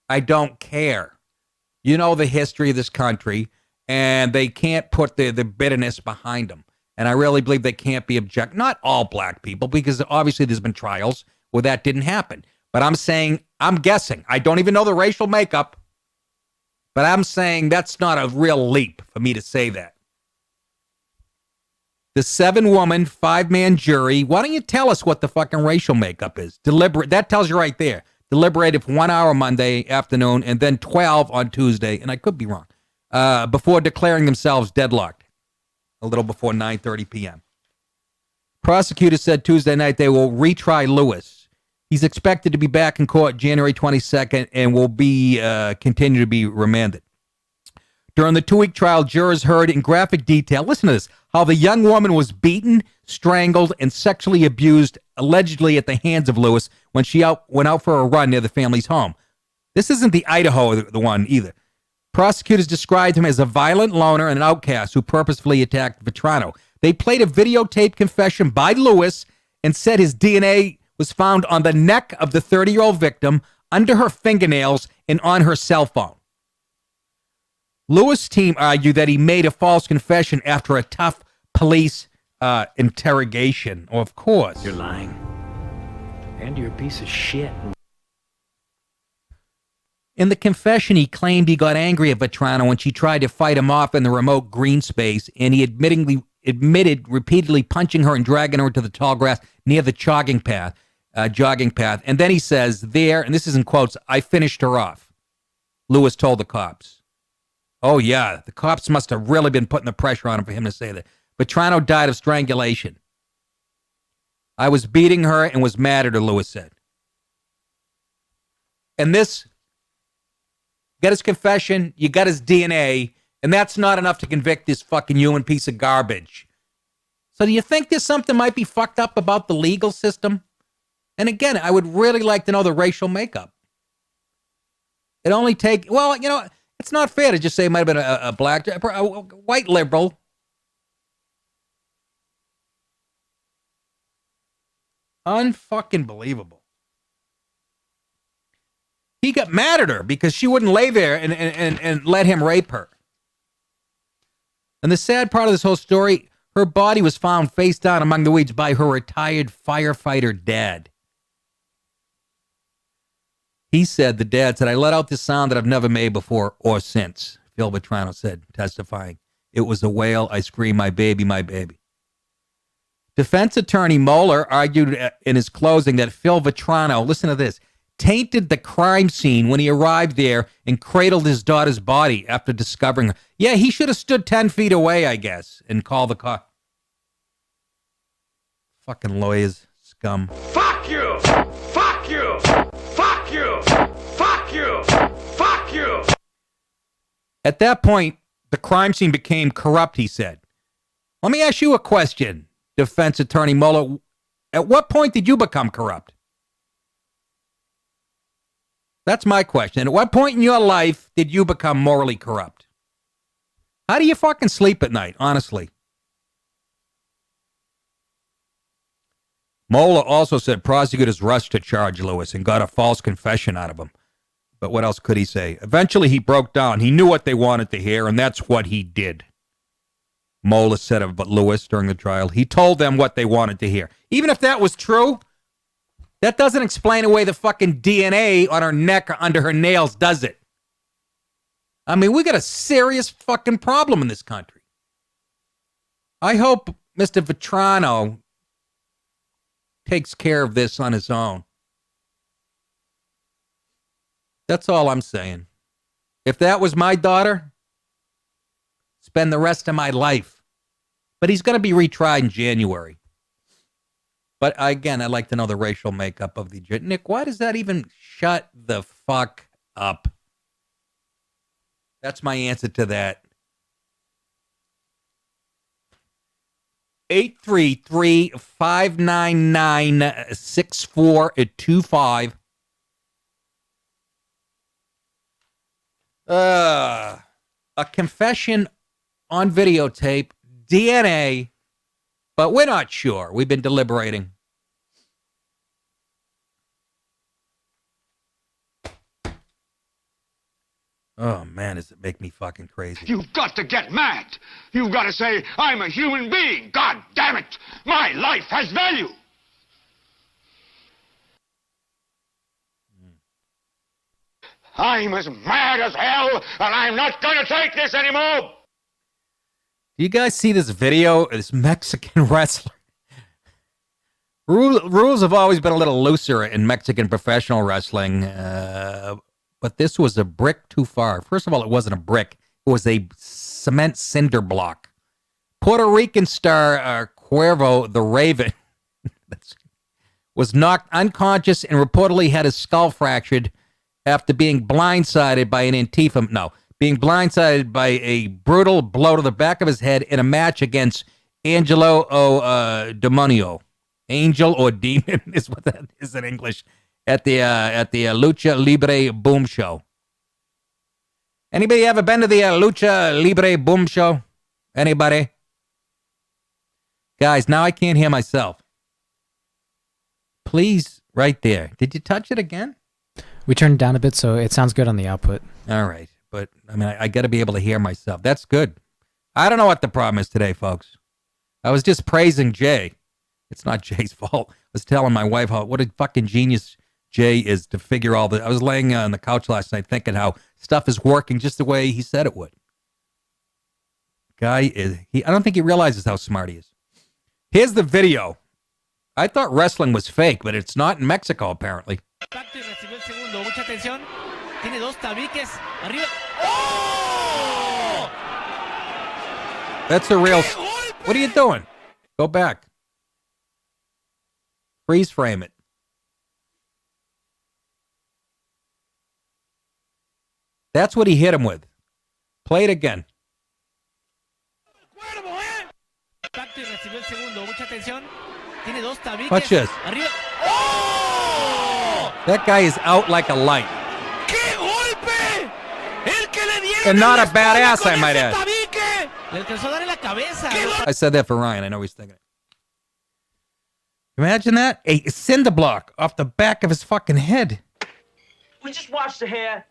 I don't care. You know the history of this country, and they can't put the bitterness behind them. And I really believe they can't be object. Not all black people, because obviously there's been trials where that didn't happen. But I'm saying, I'm guessing. I don't even know the racial makeup, but I'm saying that's not a real leap for me to say that. The 7-woman, 5-man jury, why don't you tell us what the fucking racial makeup is? Deliberate. That tells you right there. Deliberated for 1 hour Monday afternoon and then 12 on Tuesday, and I could be wrong, before declaring themselves deadlocked a little before 9:30 p.m. Prosecutors said Tuesday night they will retry Lewis. He's expected to be back in court January 22nd and will be continue to be remanded. During the 2-week trial, jurors heard in graphic detail, listen to this, how the young woman was beaten, strangled, and sexually abused, allegedly at the hands of Lewis when she went out for a run near the family's home. This isn't the Idaho the one either. Prosecutors described him as a violent loner and an outcast who purposefully attacked Vetrano. They played a videotaped confession by Lewis and said his DNA was found on the neck of the 30-year-old victim, under her fingernails, and on her cell phone. Lewis' team argued that he made a false confession after a tough police interrogation. Of course. You're lying. And you're a piece of shit. In the confession, he claimed he got angry at Vetrano when she tried to fight him off in the remote green space, and he admitted repeatedly punching her and dragging her to the tall grass near the jogging path. And then he says there, and this is in quotes, "I finished her off," Lewis told the cops. Oh, yeah, the cops must have really been putting the pressure on him for him to say that. Vetrano died of strangulation. "I was beating her and was mad at her," Lewis said. And this, got his confession, you got his DNA, and that's not enough to convict this fucking human piece of garbage. So do you think there's something might be fucked up about the legal system? And again, I would really like to know the racial makeup. It only take, well, you know, it's not fair to just say it might have been a black, a white liberal. Unfucking believable. He got mad at her because she wouldn't lay there and let him rape her. And the sad part of this whole story, her body was found face down among the weeds by her retired firefighter dad. He said, the dad said, I let out this sound that I've never made before or since. Phil Vetrano said, testifying. It was a wail. I screamed, my baby, my baby. Defense attorney Moeller argued in his closing that Phil Vetrano, listen to this, tainted the crime scene when he arrived there and cradled his daughter's body after discovering her. Yeah, he should have stood 10 feet away, I guess, and called the car. Fucking lawyers, scum. Fuck you! Fuck you! Fuck you! Fuck you! Fuck you! At that point, the crime scene became corrupt, he said. Let me ask you a question, defense attorney Mueller. At what point did you become corrupt? That's my question. At what point in your life did you become morally corrupt? How do you fucking sleep at night, honestly? Moeller also said prosecutors rushed to charge Lewis and got a false confession out of him. But what else could he say? Eventually, he broke down. He knew what they wanted to hear, and that's what he did. Moeller said of Lewis during the trial, he told them what they wanted to hear. Even if that was true, that doesn't explain away the fucking DNA on her neck or under her nails, does it? I mean, we got a serious fucking problem in this country. I hope Mr. Vetrano takes care of this on his own. That's all I'm saying. If that was my daughter, spend the rest of my life. But he's going to be retried in January. But again, I'd like to know the racial makeup of the jury. Nick, why does that even shut the fuck up? That's my answer to that. 833-599-6425. A confession on videotape, DNA, but we're not sure. We've been deliberating. Oh, man, does it make me fucking crazy. You've got to get mad. You've got to say, I'm a human being. God damn it. My life has value. I'm as mad as hell, and I'm not going to take this anymore. Do you guys see this video? This Mexican wrestler. Rules have always been a little looser in Mexican professional wrestling, but this was a brick too far. First of all, it wasn't a brick. It was a cement cinder block. Puerto Rican star Cuervo the Raven was knocked unconscious and reportedly had his skull fractured after being blindsided by being blindsided by a brutal blow to the back of his head in a match against Angelo Demonio. Angel or Demon is what that is in English at the Lucha Libre Boom Show. Anybody ever been to the Lucha Libre Boom Show? Anybody? Guys, now I can't hear myself. Please, right there. Did you touch it again? We turned it down a bit, so it sounds good on the output. All right. But, I mean, I got to be able to hear myself. That's good. I don't know what the problem is today, folks. I was just praising Jay. It's not Jay's fault. I was telling my wife what a fucking genius Jay is to figure all the... I was laying on the couch last night thinking how stuff is working just the way he said it would. Guy is... I don't think he realizes how smart he is. Here's the video. I thought wrestling was fake, but it's not in Mexico, apparently. That's a real... What are you doing? Go back. Freeze frame it. That's what he hit him with. Play it again. Watch this. That guy is out like a light. And not a badass, I might add. I said that for Ryan. I know he's thinking it. Imagine that. A cinder block off the back of his fucking head. We just washed the hair.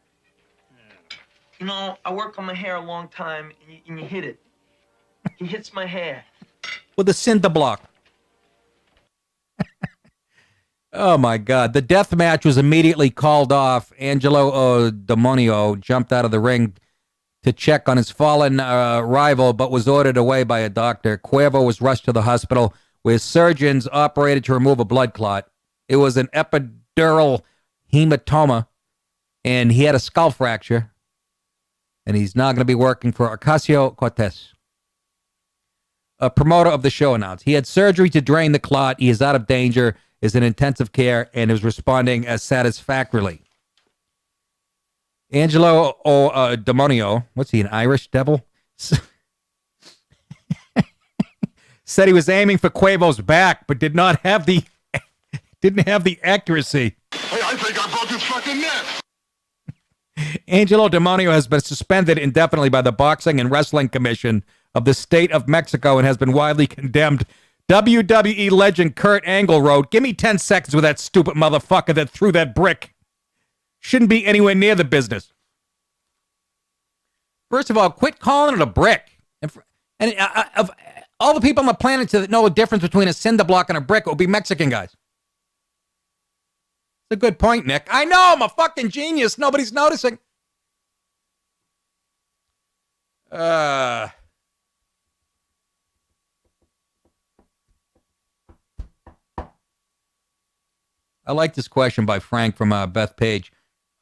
You know, I work on my hair a long time, and you hit it. He hits my hair. With a cinder block. Oh, my God. The death match was immediately called off. Angelo Demonio jumped out of the ring to check on his fallen rival, but was ordered away by a doctor. Cuervo was rushed to the hospital, where surgeons operated to remove a blood clot. It was an epidural hematoma, and he had a skull fracture. And he's now going to be working for Ocasio-Cortez. A promoter of the show announced he had surgery to drain the clot. He is out of danger, is in intensive care, and is responding as satisfactorily. Angelo Demonio, what's he, an Irish devil? Said he was aiming for Cuervo's back, but didn't have the accuracy. Hey, I think I broke his fucking neck. Angelo Demonio has been suspended indefinitely by the Boxing and Wrestling Commission of the State of Mexico and has been widely condemned. WWE legend Kurt Angle wrote, "Give me 10 seconds with that stupid motherfucker that threw that brick. Shouldn't be anywhere near the business." First of all, quit calling it a brick. And of all the people on the planet to know the difference between a cinder block and a brick, it would be Mexican guys. It's a good point, Nick. I know, I'm a fucking genius. Nobody's noticing. I like this question by Frank from Beth Page.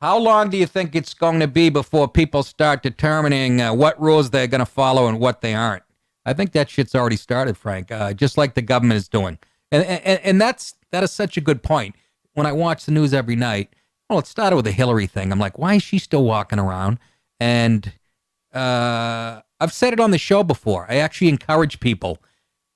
How long do you think it's going to be before people start determining what rules they're going to follow and what they aren't? I think that shit's already started, Frank, just like the government is doing. And that is such a good point. When I watch the news every night, well, it started with the Hillary thing. I'm like, why is she still walking around? And I've said it on the show before. I actually encourage people.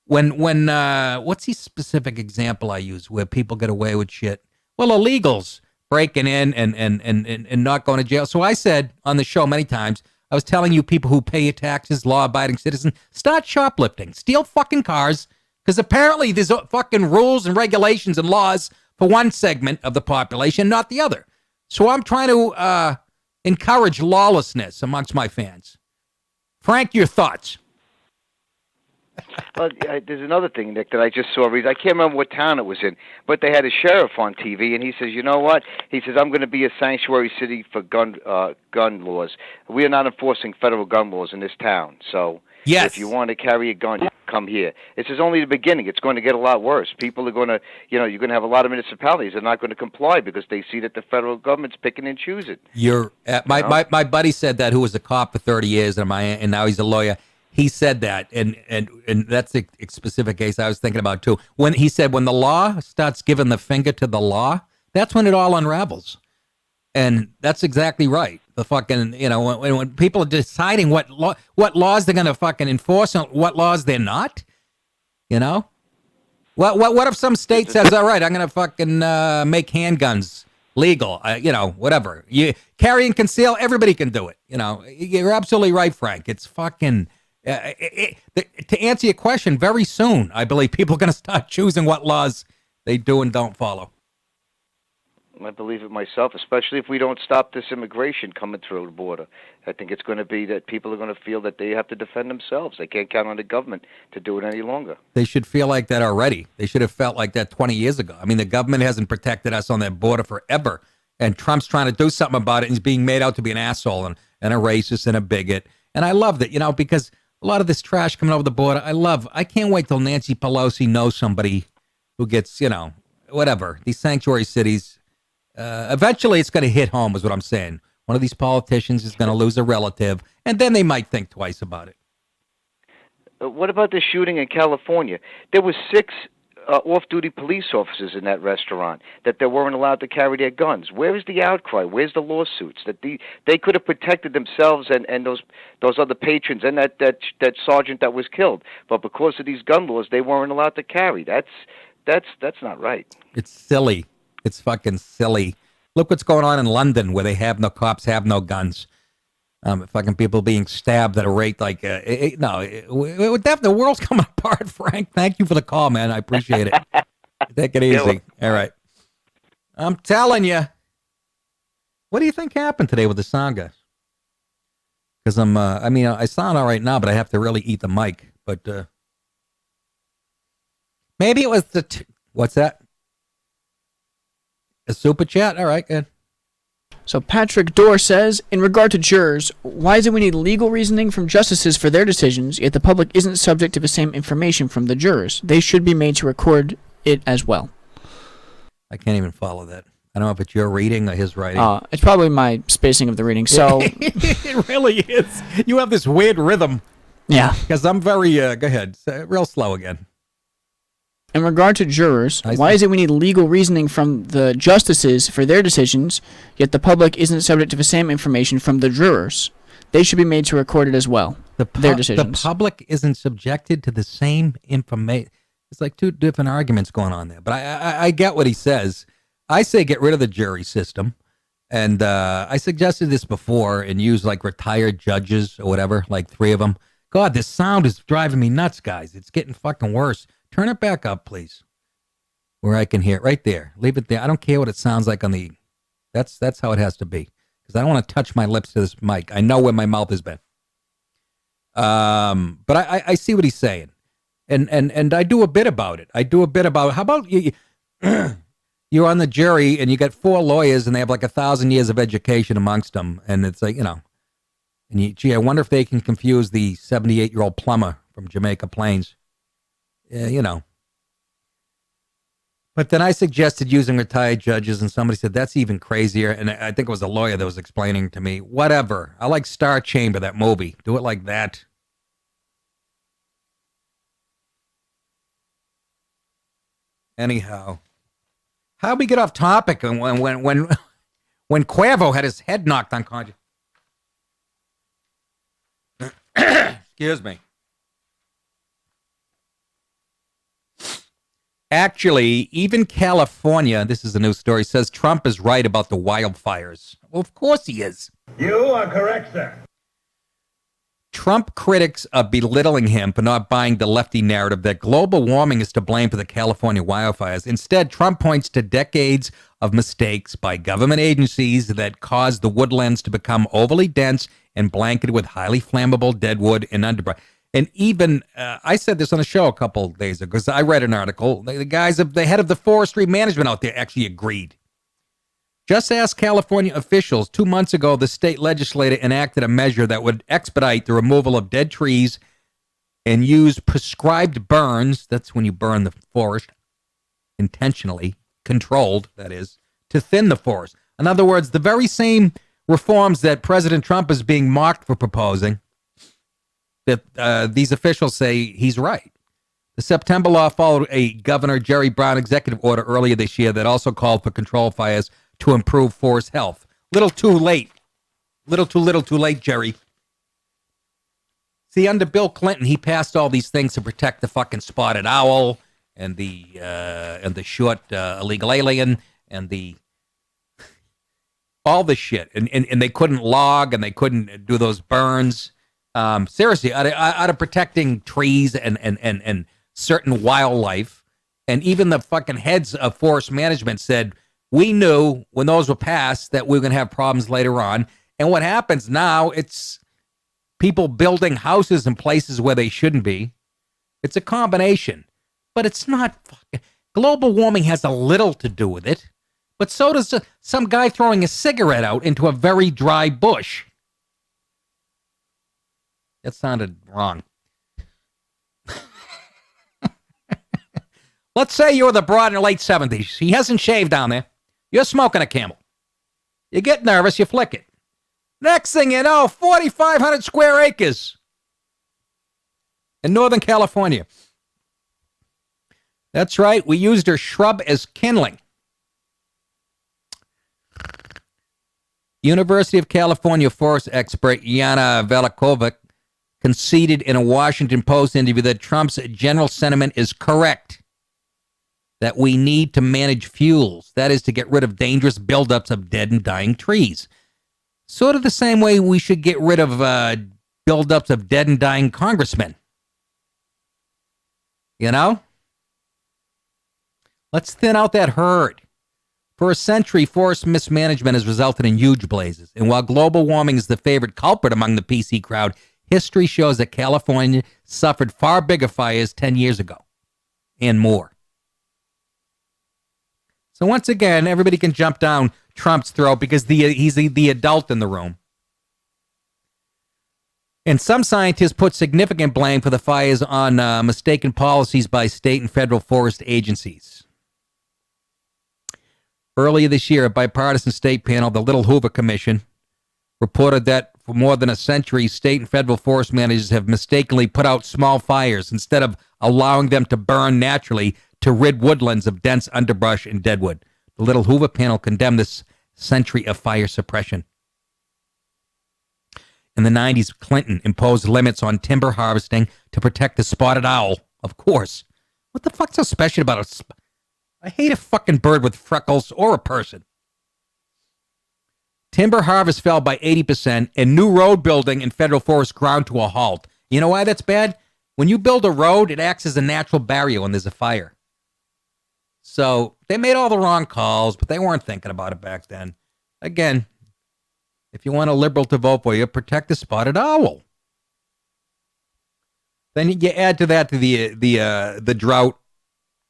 When what's the specific example I use where people get away with shit? Well, illegals breaking in and not going to jail. So I said on the show many times, I was telling you people who pay your taxes, law-abiding citizens, start shoplifting, steal fucking cars, because apparently there's fucking rules and regulations and laws for one segment of the population, not the other. So I'm trying to encourage lawlessness amongst my fans. Frank, your thoughts? Well, there's another thing, Nick, that I just saw. I can't remember what town it was in, but they had a sheriff on TV, and he says, you know what? He says, I'm going to be a sanctuary city for gun laws. We are not enforcing federal gun laws in this town. So if you want to carry a gun, you come here. This is only the beginning. It's going to get a lot worse. People are going to, you're going to have a lot of municipalities that are not going to comply because they see that the federal government's picking and choosing. My buddy said that, who was a cop for 30 years, and now he's a lawyer. He said that, and that's a specific case I was thinking about too. When he said, when the law starts giving the finger to the law, that's when it all unravels. And that's exactly right. The fucking, when people are deciding what laws they're going to fucking enforce and what laws they're not, What if some state says, all right, I'm going to fucking make handguns legal, whatever. You carry and conceal, everybody can do it. You're absolutely right, Frank. It's fucking... to answer your question, very soon, I believe people are going to start choosing what laws they do and don't follow. I believe it myself, especially if we don't stop this immigration coming through the border. I think it's going to be that people are going to feel that they have to defend themselves. They can't count on the government to do it any longer. They should feel like that already. They should have felt like that 20 years ago. I mean, the government hasn't protected us on that border forever. And Trump's trying to do something about it. And he's being made out to be an asshole and a racist and a bigot. And I love that, because a lot of this trash coming over the border, I can't wait till Nancy Pelosi knows somebody who gets, whatever, these sanctuary cities. Eventually it's going to hit home is what I'm saying. One of these politicians is going to lose a relative, and then they might think twice about it. What about the shooting in California? There were 6 off-duty police officers in that restaurant that they weren't allowed to carry their guns. Where is the outcry? Where's the lawsuits? That they could have protected themselves and those other patrons and that sergeant that was killed, but because of these gun laws, they weren't allowed to carry. That's not right. It's silly. It's fucking silly. Look what's going on in London, where cops have no guns. Fucking people being stabbed at a rate like the world's coming apart. Frank, thank you for the call, man. I appreciate it. Take it easy. All right. I'm telling you. What do you think happened today with the sound guys? Because I sound all right now, but I have to really eat the mic. but maybe it was what's that? A super chat? All right, good. So Patrick Dorr says, in regard to jurors, why is it we need legal reasoning from justices for their decisions, yet the public isn't subject to the same information from the jurors? They should be made to record it as well. I can't even follow that. I don't know if it's your reading or his writing. It's probably my spacing of the reading. So it really is. You have this weird rhythm. Yeah. Because I'm very, go ahead, real slow again. In regard to jurors, why is it we need legal reasoning from the justices for their decisions, yet the public isn't subject to the same information from the jurors? They should be made to record it as well, their decisions. The public isn't subjected to the same information. It's like two different arguments going on there. But I get what he says. I say get rid of the jury system. And I suggested this before and use like retired judges or whatever, like 3 of them. God, this sound is driving me nuts, guys. It's getting fucking worse. Turn it back up, please, where I can hear it. Right there. Leave it there. I don't care what it sounds like on the... That's how it has to be. Because I don't want to touch my lips to this mic. I know where my mouth has been. But I see what he's saying. And I do a bit about it. How about you... You're on the jury, and you got 4 lawyers, and they have like 1,000 years of education amongst them. And it's like, gee, I wonder if they can confuse the 78-year-old plumber from Jamaica Plains. But then I suggested using retired judges, and somebody said that's even crazier. And I think it was a lawyer that was explaining to me, whatever. I like Star Chamber, that movie. Do it like that. Anyhow, how'd we get off topic when Cuervo had his head knocked unconscious? Excuse me. Actually, even California, this is a news story, says Trump is right about the wildfires. Well, of course he is. You are correct, sir. Trump critics are belittling him for not buying the lefty narrative that global warming is to blame for the California wildfires. Instead, Trump points to decades of mistakes by government agencies that caused the woodlands to become overly dense and blanketed with highly flammable deadwood and underbrush. And even, I said this on a show a couple of days ago, because I read an article. The head of the forestry management out there actually agreed. Just ask California officials. 2 months ago, the state legislature enacted a measure that would expedite the removal of dead trees and use prescribed burns, that's when you burn the forest, intentionally, controlled, that is, to thin the forest. In other words, the very same reforms that President Trump is being mocked for proposing, that these officials say he's right. The September law followed a Governor Jerry Brown executive order earlier this year that also called for control fires to improve forest health. Little too late. Little too late, Jerry. See, under Bill Clinton, he passed all these things to protect the fucking spotted owl and the short illegal alien and the all this shit. And they couldn't log and they couldn't do those burns. Seriously, out of protecting trees and certain wildlife, and even the fucking heads of forest management said, we knew when those were passed that we were going to have problems later on. And what happens now, it's people building houses in places where they shouldn't be. It's a combination, but it's not. Global warming has a little to do with it, but so does some guy throwing a cigarette out into a very dry bush. That sounded wrong. Let's say you're the broad in your late 70s. He hasn't shaved down there. You're smoking a Camel. You get nervous, you flick it. Next thing you know, 4,500 square acres in Northern California. That's right, we used her shrub as kindling. University of California forest expert Yana Velikovic conceded in a Washington Post interview that Trump's general sentiment is correct, that we need to manage fuels, that is to get rid of dangerous buildups of dead and dying trees. Sort of the same way we should get rid of buildups of dead and dying congressmen. You know? Let's thin out that herd. For a century, forest mismanagement has resulted in huge blazes. And while global warming is the favorite culprit among the PC crowd, history shows that California suffered far bigger fires 10 years ago and more. So once again, everybody can jump down Trump's throat because he's the adult in the room. And some scientists put significant blame for the fires on mistaken policies by state and federal forest agencies. Earlier this year, a bipartisan state panel, the Little Hoover Commission, reported that for more than a century, state and federal forest managers have mistakenly put out small fires instead of allowing them to burn naturally to rid woodlands of dense underbrush and deadwood. The Little Hoover panel condemned this century of fire suppression. In the 90s, Clinton imposed limits on timber harvesting to protect the spotted owl. Of course. What the fuck's so special about I hate a fucking bird with freckles or a person. Timber harvest fell by 80% and new road building in federal forests ground to a halt. You know why that's bad? When you build a road, it acts as a natural barrier when there's a fire. So they made all the wrong calls, but they weren't thinking about it back then. Again, if you want a liberal to vote for you, protect the spotted owl. Then you add to that the drought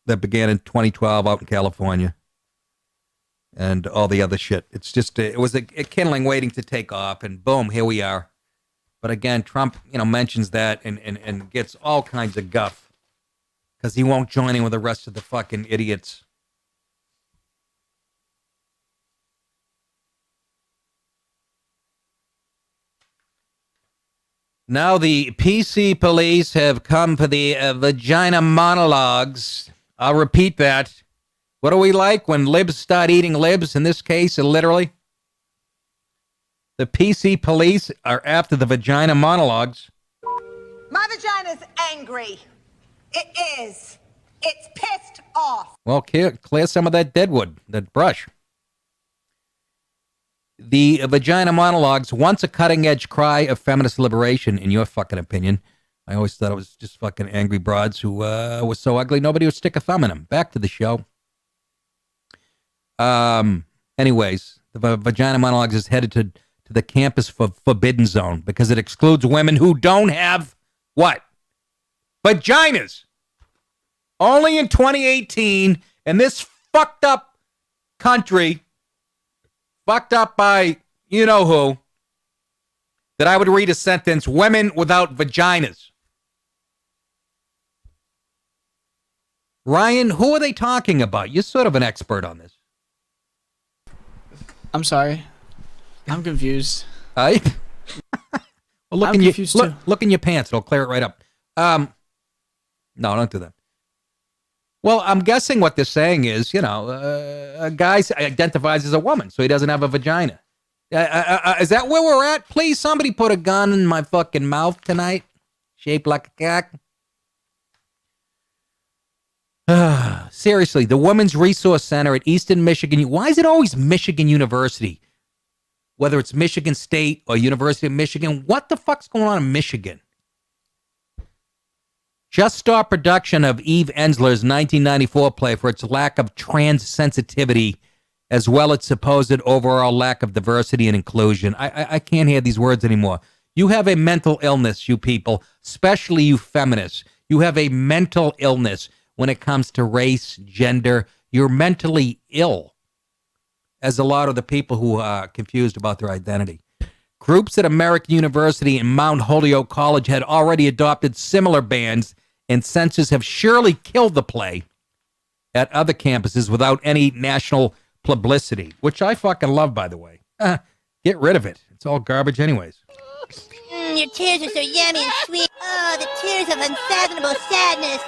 that began in 2012 out in California and all the other shit. It's just it was a kindling waiting to take off, and boom, here we are. But again, Trump, mentions that and gets all kinds of guff because he won't join in with the rest of the fucking idiots. Now the PC police have come for the vagina monologues. I'll repeat that. What are we like when libs start eating libs? In this case, literally. The PC police are after the vagina monologues. My vagina's angry. It is. It's pissed off. Well, clear some of that deadwood, that brush. The vagina monologues, once a cutting-edge cry of feminist liberation, in your fucking opinion. I always thought it was just fucking angry broads who were so ugly nobody would stick a thumb in them. Back to the show. Anyways, the vagina monologues is headed to the campus forbidden zone because it excludes women who don't have what? Vaginas. Only in 2018, in this fucked up country, fucked up by you-know-who, that I would read a sentence, women without vaginas. Ryan, who are they talking about? You're sort of an expert on this. I'm sorry. I'm confused. Well, look I'm in confused too. Look in your pants. It'll clear it right up. No, don't do that. Well, I'm guessing what they're saying is, a guy identifies as a woman, so he doesn't have a vagina. Is that where we're at? Please, somebody put a gun in my fucking mouth tonight, shaped like a cock. Seriously, the Women's Resource Center at Eastern Michigan. Why is it always Michigan University? Whether it's Michigan State or University of Michigan, what the fuck's going on in Michigan? Just stopped production of Eve Ensler's 1994 play for its lack of trans sensitivity, as well as supposed overall lack of diversity and inclusion. I can't hear these words anymore. You have a mental illness, you people, especially you feminists. You have a mental illness when it comes to race, gender. You're mentally ill, as a lot of the people who are confused about their identity. Groups at American University and Mount Holyoke College had already adopted similar bans, and censors have surely killed the play at other campuses without any national publicity, which I fucking love, by the way. Get rid of it. It's all garbage anyways. Your tears are so yummy and sweet. Oh, the tears of unfathomable sadness.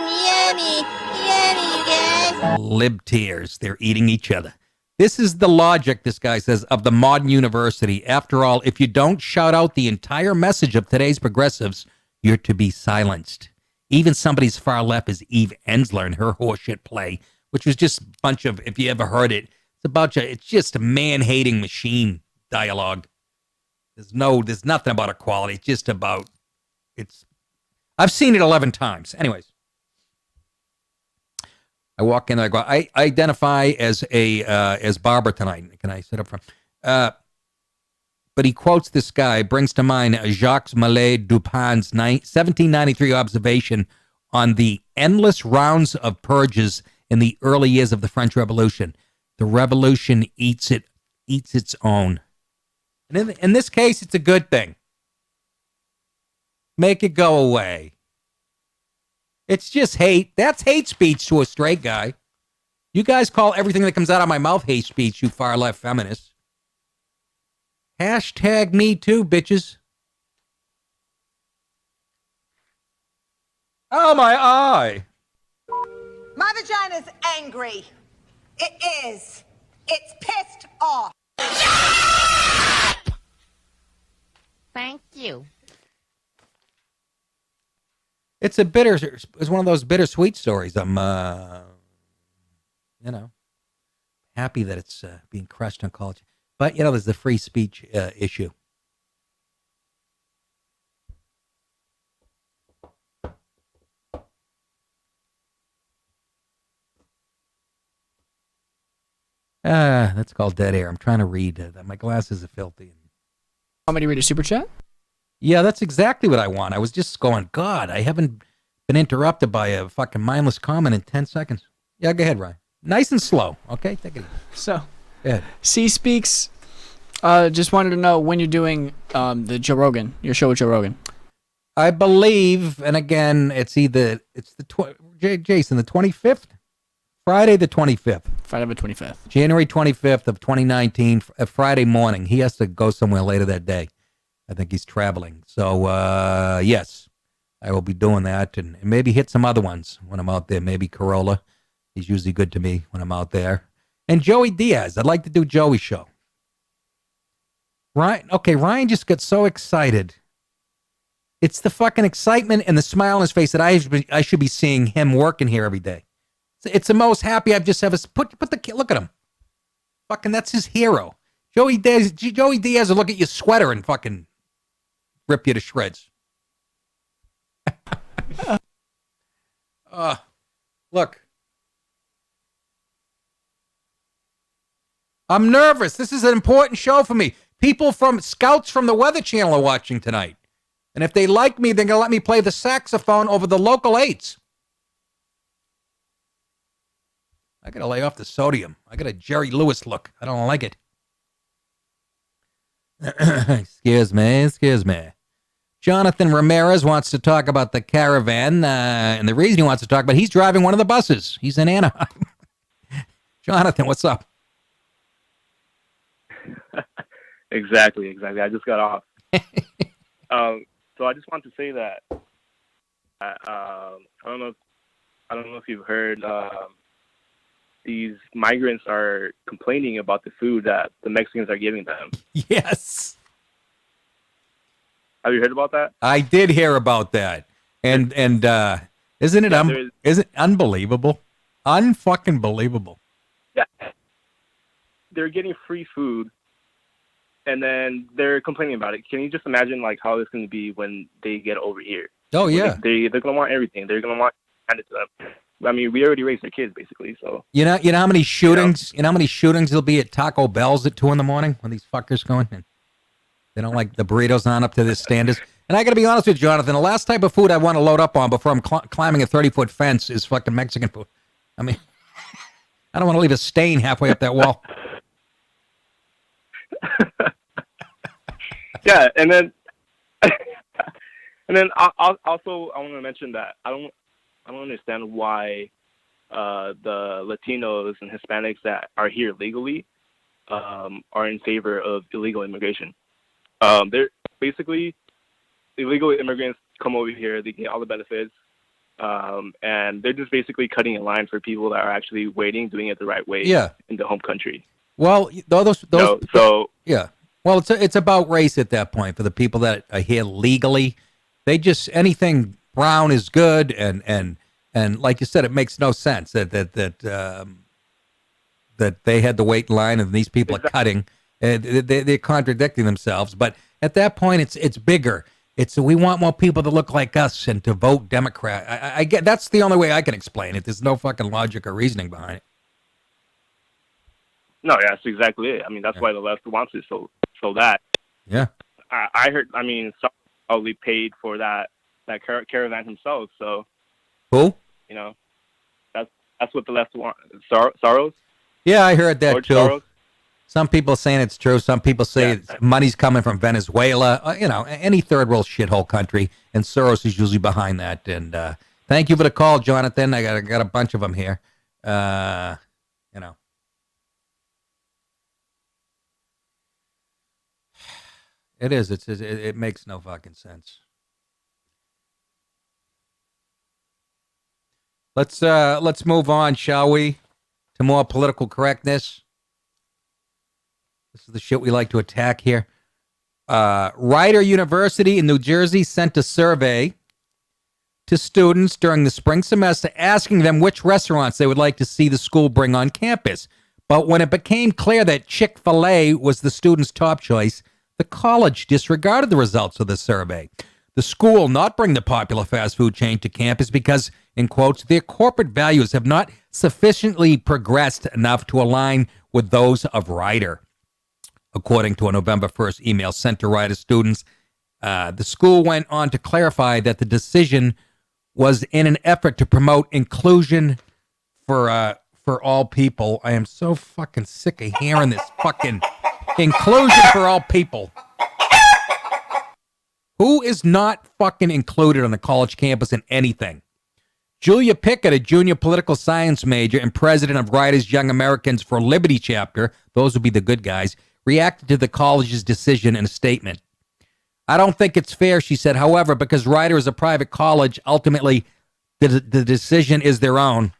Yummy, yummy, you guys. Lib tears. They're eating each other. This is the logic, this guy says, of the modern university. After all, if you don't shout out the entire message of today's progressives, you're to be silenced. Even somebody as far left as Eve Ensler and her horseshit play, which was just a bunch of, if you ever heard it, it's just a man-hating machine dialogue. There's nothing about equality. It's just about, I've seen it 11 times. Anyways. I walk in there, I go, I identify as Barbara tonight. Can I sit up front? but he quotes this guy, brings to mind Jacques Mallet Dupin's 1793 observation on the endless rounds of purges in the early years of the French Revolution. The revolution eats its own. And in this case, it's a good thing. Make it go away. It's just hate. That's hate speech to a straight guy. You guys call everything that comes out of my mouth hate speech, you far-left feminists. Hashtag me too, bitches. Oh, my eye. My vagina's angry. It is. It's pissed off. Thank you. It's one of those bittersweet stories. I'm, happy that it's being crushed on college. But, there's the free speech issue. That's called dead air. I'm trying to read. My glasses are filthy. Want me to read a super chat? Yeah, that's exactly what I want. I was just going, God, I haven't been interrupted by a fucking mindless comment in 10 seconds. Yeah, go ahead, Ryan. Nice and slow, okay? Take it easy. So, yeah. C Speaks just wanted to know when you're doing the Joe Rogan, your show with Joe Rogan. I believe, and again, it's the Jason, the 25th? Friday the 25th. Friday the 25th. January 25th of 2019, Friday morning. He has to go somewhere later that day. I think he's traveling. So, yes, I will be doing that and maybe hit some other ones when I'm out there. Maybe Corolla. He's usually good to me when I'm out there. And Joey Diaz. I'd like to do Joey's show. Ryan just got so excited. It's the fucking excitement and the smile on his face that I should be seeing him working here every day. It's the most happy I've just ever look at him. Fucking, that's his hero. Joey Diaz will look at your sweater and fucking rip you to shreds. Look. I'm nervous. This is an important show for me. Scouts from the Weather Channel are watching tonight. And if they like me, they're going to let me play the saxophone over the local 8s. I got to lay off the sodium. I got a Jerry Lewis look. I don't like it. Excuse me. Jonathan Ramirez wants to talk about the caravan. And the reason he wants to talk about he's driving one of the buses. He's in Anaheim. Jonathan, what's up? Exactly. I just got off. So I just want to say that I don't know if you've heard these migrants are complaining about the food that the Mexicans are giving them. Yes. Have you heard about that? I did hear about that. And isn't it unbelievable? Unfucking believable. Yeah. They're getting free food and then they're complaining about it. Can you just imagine like how it's going to be when they get over here? Oh yeah. They're going to want everything. They're going to want handed to them. I mean, we already raised their kids basically, so. You know how many shootings? You know how many shootings there'll be at Taco Bell's at 2 a.m. when these fuckers go in and they don't like the burritos not up to their standards. And I got to be honest with you, Jonathan. The last type of food I want to load up on before I'm climbing a 30-foot fence is fucking Mexican food. I mean, I don't want to leave a stain halfway up that wall. Yeah, and then I want to mention that I don't understand why the Latinos and Hispanics that are here legally are in favor of illegal immigration. They're basically illegal immigrants come over here, they get all the benefits, and they're just basically cutting a line for people that are actually waiting, doing it the right way in the home country. Well, yeah. Well, it's about race at that point for the people that are here legally. They just anything brown is good, and like you said, it makes no sense that they had to wait in line and these people are cutting. They're contradicting themselves. But at that point, it's bigger. We want more people to look like us and to vote Democrat. I get that's the only way I can explain it. There's no fucking logic or reasoning behind it. No, yeah, that's exactly it. I mean, that's why the left wants it so that Yeah. I heard. I mean, Soros probably paid for that caravan himself. So Who? you know, that's what the left want. Soros. Yeah, I heard that George too. Soros. Some people saying it's true. Some people say it's money's coming from Venezuela. Any third world shithole country, and Soros is usually behind that. And thank you for the call, Jonathan. I got a bunch of them here. It is. It makes no fucking sense. Let's move on, shall we, to more political correctness. This is the shit we like to attack here. Rider University in New Jersey sent a survey to students during the spring semester asking them which restaurants they would like to see the school bring on campus. But when it became clear that Chick-fil-A was the students' top choice, the college disregarded the results of the survey. The school will not bring the popular fast food chain to campus because, in quotes, their corporate values have not sufficiently progressed enough to align with those of Rider. According to a November 1st email sent to Rider students, the school went on to clarify that the decision was in an effort to promote inclusion for all people. I am so fucking sick of hearing this fucking inclusion for all people. Who is not fucking included on the college campus in anything? Julia Pickett, a junior political science major and president of Rider's Young Americans for Liberty chapter, those would be the good guys, reacted to the college's decision in a statement. I don't think it's fair, she said. However, because Rider is a private college, ultimately the decision is their own.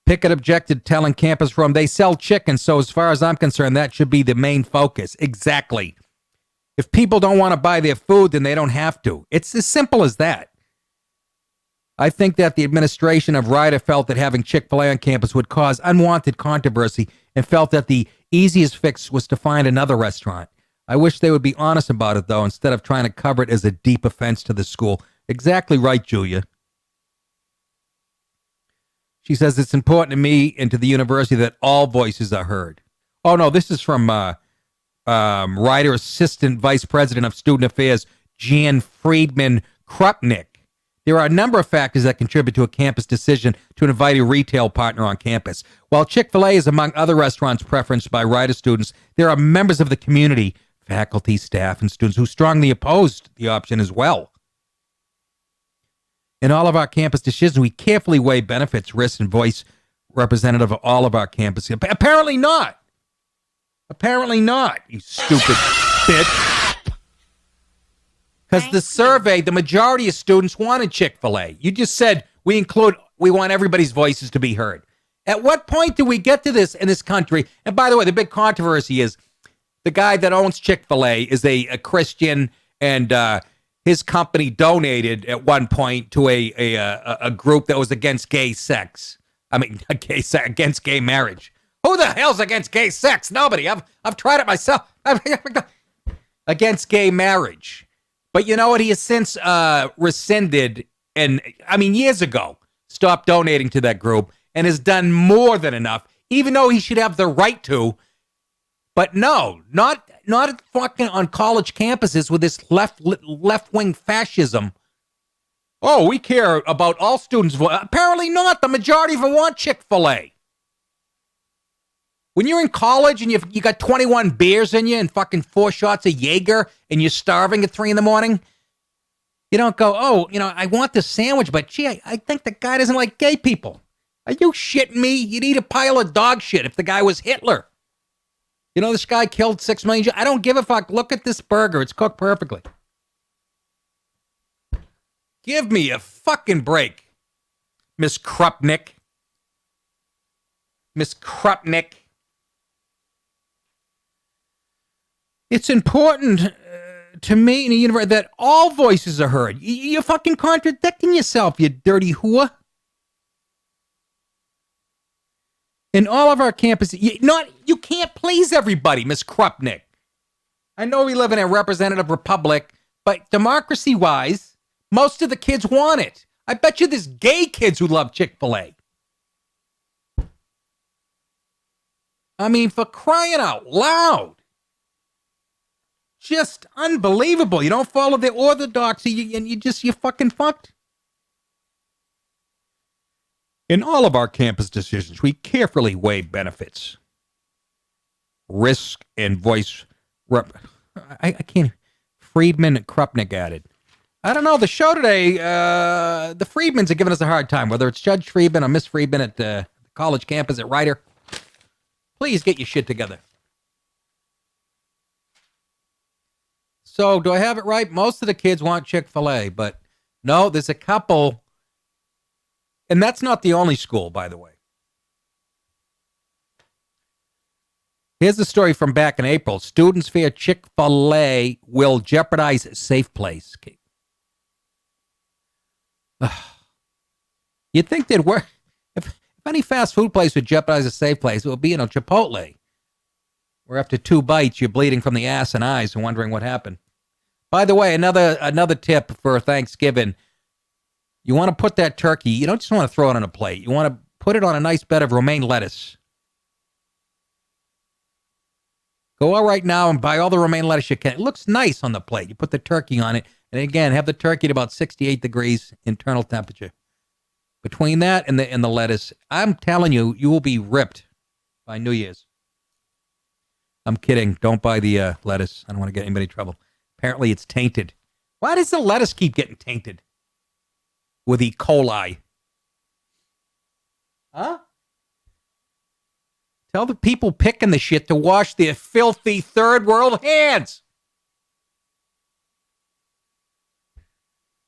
Pickett objected, telling Campus Room, they sell chicken, so as far as I'm concerned, that should be the main focus. Exactly. If people don't want to buy their food, then they don't have to. It's as simple as that. I think that the administration of Rider felt that having Chick-fil-A on campus would cause unwanted controversy and felt that the easiest fix was to find another restaurant. I wish they would be honest about it, though, instead of trying to cover it as a deep offense to the school. Exactly right, Julia. She says, it's important to me and to the university that all voices are heard. Oh, no, this is from Rider Assistant Vice President of Student Affairs, Jan Friedman Krupnik. There are a number of factors that contribute to a campus decision to invite a retail partner on campus. While Chick-fil-A is among other restaurants preferenced by Rider students, there are members of the community, faculty, staff, and students who strongly opposed the option as well. In all of our campus decisions, we carefully weigh benefits, risks, and voice representative of all of our campuses. Apparently not. Apparently not, you stupid bitch. Because the survey, the majority of students wanted Chick-fil-A. You just said we want everybody's voices to be heard. At what point do we get to this in this country? And by the way, the big controversy is the guy that owns Chick-fil-A is a Christian, and his company donated at one point to a group that was against gay sex. I mean, against gay marriage. Who the hell's against gay sex? Nobody. I've tried it myself. Against gay marriage. But you know what? He has since rescinded, and I mean years ago, stopped donating to that group and has done more than enough, even though he should have the right to. But no, not fucking on college campuses with this left-wing fascism. Oh, we care about all students' voice. Apparently not. The majority of them want Chick-fil-A. When you're in college and you got 21 beers in you and fucking 4 shots of Jaeger and you're starving at 3 a.m, you don't go, oh, I want this sandwich, but gee, I think the guy doesn't like gay people. Are you shitting me? You'd eat a pile of dog shit if the guy was Hitler. This guy killed 6 million. I don't give a fuck. Look at this burger. It's cooked perfectly. Give me a fucking break, Miss Krupnik. Miss Krupnik. It's important to me in a universe that all voices are heard. You're fucking contradicting yourself, you dirty whore. In all of our campuses, you can't please everybody, Miss Krupnik. I know we live in a representative republic, but democracy-wise, most of the kids want it. I bet you there's gay kids who love Chick-fil-A. I mean, for crying out loud. Just unbelievable. You don't follow the orthodoxy and you fucking fucked. In all of our campus decisions, we carefully weigh benefits, risk, and voice. I can't. Friedman and Krupnik added. I don't know. The show today, the Friedmans are giving us a hard time, whether it's Judge Friedman or Miss Friedman at the college campus at Ryder. Please get your shit together. So, do I have it right? Most of the kids want Chick-fil-A, but no, there's a couple. And that's not the only school, by the way. Here's the story from back in April. Students fear Chick-fil-A will jeopardize safe place. You'd think they'd work. If any fast food place would jeopardize a safe place, it would be, Chipotle. Where after 2 bites, you're bleeding from the ass and eyes and wondering what happened. By the way, another tip for Thanksgiving. You want to put that turkey, you don't just want to throw it on a plate. You want to put it on a nice bed of romaine lettuce. Go out right now and buy all the romaine lettuce you can. It looks nice on the plate. You put the turkey on it. And again, have the turkey at about 68 degrees internal temperature. Between that and the lettuce, I'm telling you, you will be ripped by New Year's. I'm kidding. Don't buy the lettuce. I don't want to get anybody in trouble. Apparently, it's tainted. Why does the lettuce keep getting tainted with E. coli? Huh? Tell the people picking the shit to wash their filthy third world hands.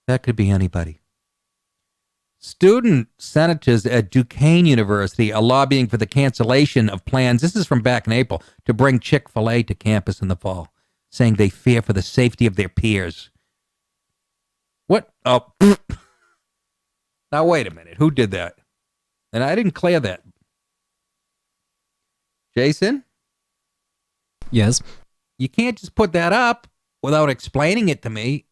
That could be anybody. Student senators at Duquesne University are lobbying for the cancellation of plans, this is from back in April, to bring Chick-fil-A to campus in the fall, saying they fear for the safety of their peers. What? Oh, now wait a minute. Who did that? And I didn't clear that. Jason? Yes? You can't just put that up without explaining it to me.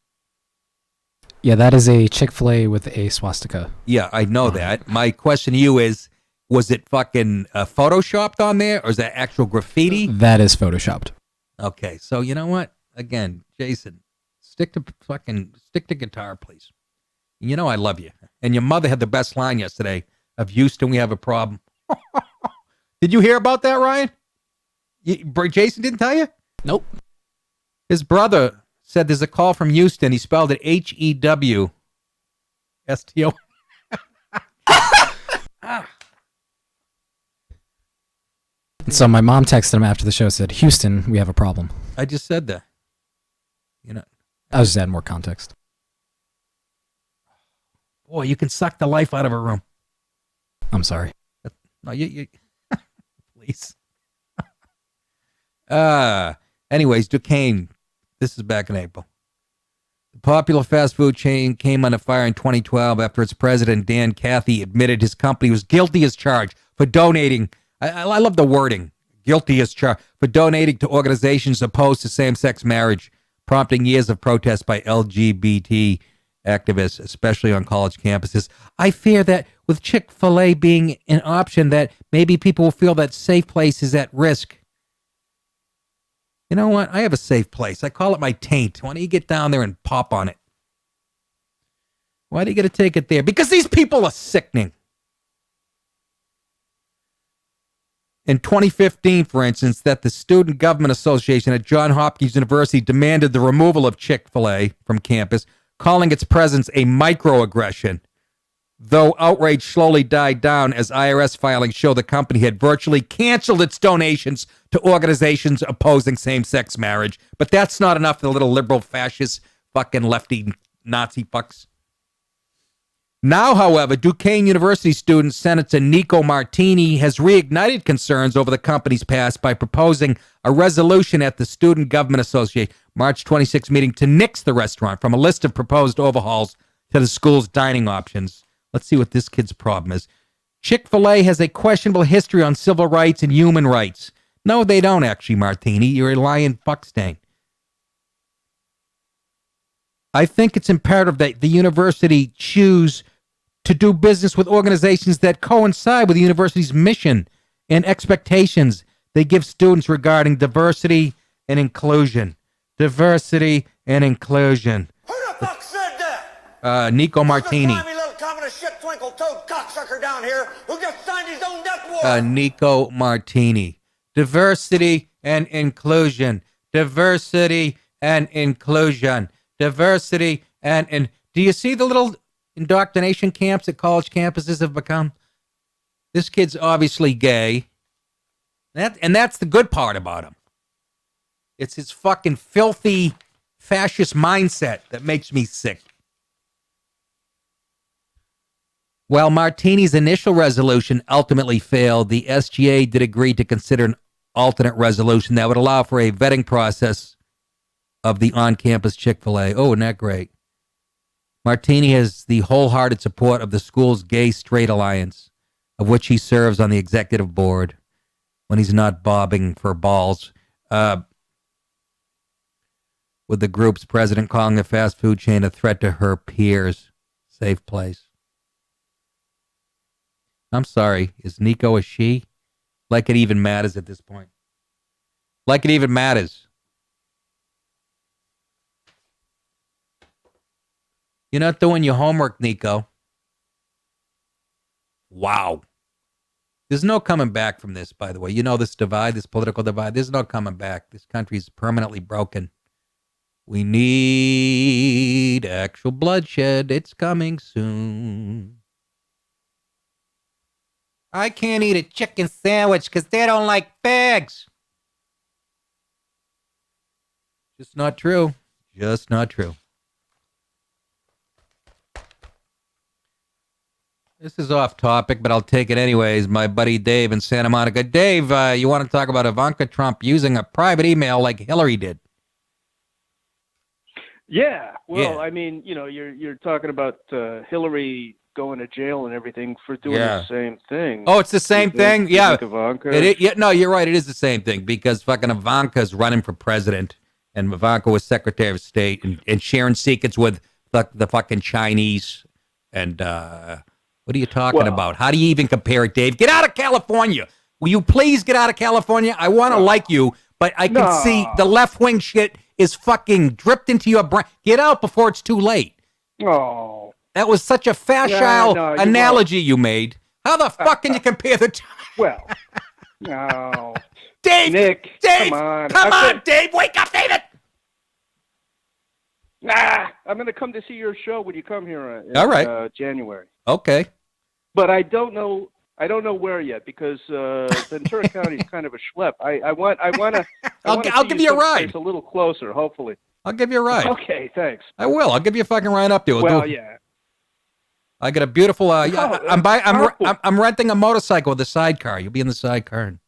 Yeah, that is a Chick-fil-A with a swastika. Yeah, I know that. My question to you is, was it fucking photoshopped on there, or is that actual graffiti? That is photoshopped. Okay, so you know what? Again, Jason, stick to guitar, please. You know I love you. And your mother had the best line yesterday of Houston, we have a problem. Did you hear about that, Ryan? Jason didn't tell you? Nope. His brother said there's a call from Houston. He spelled it Hewesto. So my mom texted him after the show, said, Houston, we have a problem. I just said that. I was just adding more context. Boy, you can suck the life out of a room. I'm sorry. No, you please. Anyways, Duquesne. This is back in April. The popular fast food chain came under fire in 2012 after its president, Dan Cathy, admitted his company was guilty as charged for donating. I love the wording. Guilty as charged for donating to organizations opposed to same-sex marriage, prompting years of protests by LGBT activists, especially on college campuses. I fear that with Chick-fil-A being an option, that maybe people will feel that safe place is at risk. You know what? I have a safe place. I call it my taint. Why don't you get down there and pop on it? Why do you got to take it there? Because these people are sickening. In 2015, for instance, that the Student Government Association at Johns Hopkins University demanded the removal of Chick-fil-A from campus, calling its presence a microaggression. Though outrage slowly died down as IRS filings show the company had virtually canceled its donations to organizations opposing same-sex marriage. But that's not enough for the little liberal fascist fucking lefty Nazi fucks. Now, however, Duquesne University student Senator Nico Martini has reignited concerns over the company's past by proposing a resolution at the Student Government Association March 26 meeting to nix the restaurant from a list of proposed overhauls to the school's dining options. Let's see what this kid's problem is. Chick-fil-A has a questionable history on civil rights and human rights. No, they don't, actually, Martini. You're a lying fuckstain. I think it's imperative that the university choose to do business with organizations that coincide with the university's mission and expectations they give students regarding diversity and inclusion. diversity, and inclusion. Who the fuck said that? Nico Martini. Slimy little communist shit twinkle-toed cocksucker down here who just signed his own death warrant. Nico Martini. Diversity and inclusion. Diversity and inclusion. Diversity and do you see the little indoctrination camps that college campuses have become? This kid's obviously gay. And that's the good part about him. It's his fucking filthy fascist mindset that makes me sick. While Martini's initial resolution ultimately failed, the SGA did agree to consider an alternate resolution that would allow for a vetting process of the on-campus Chick-fil-A. Oh, isn't that great? Martini has the wholehearted support of the school's Gay-Straight Alliance, of which he serves on the executive board when he's not bobbing for balls, with the group's president calling the fast food chain a threat to her peers. Safe place. I'm sorry, is Nico a she? Like it even matters at this point. Like it even matters. You're not doing your homework, Nico. Wow. There's no coming back from this, by the way. You know this divide, this political divide. There's no coming back. This country's permanently broken. We need actual bloodshed. It's coming soon. I can't eat a chicken sandwich because they don't like fags. Just not true. Just not true. This is off topic, but I'll take it anyways. My buddy Dave in Santa Monica. Dave, you want to talk about Ivanka Trump using a private email like Hillary did? Yeah. Well, Yeah. I mean, you know, you're talking about Hillary going to jail and everything for doing the same thing. Oh, it's the same thing? You Yeah. think Ivanka? No, you're right. It is the same thing because fucking Ivanka's running for president and Ivanka was Secretary of State and sharing secrets with the fucking Chinese. And what are you talking about? How do you even compare it, Dave? Get out of California. Will you please get out of California? I want to like you, but I can see the left-wing shit is fucking dripped into your brain. Get out before it's too late. Oh. That was such a facile analogy you made. How the fuck can you compare the two? Well, no. Dave! Nick, Dave! come on. Dave! Wake up, David! Nah, I'm going to come to see your show when you come here in All right. January. Okay. But I don't know where yet because Ventura County is kind of a schlep. I want to. I'll give you a ride. It's a little closer, hopefully. I'll give you a ride. Okay, thanks. I will. I'll give you a fucking ride up there. Yeah. I got a beautiful. I'm renting a motorcycle with a sidecar. You'll be in the sidecar.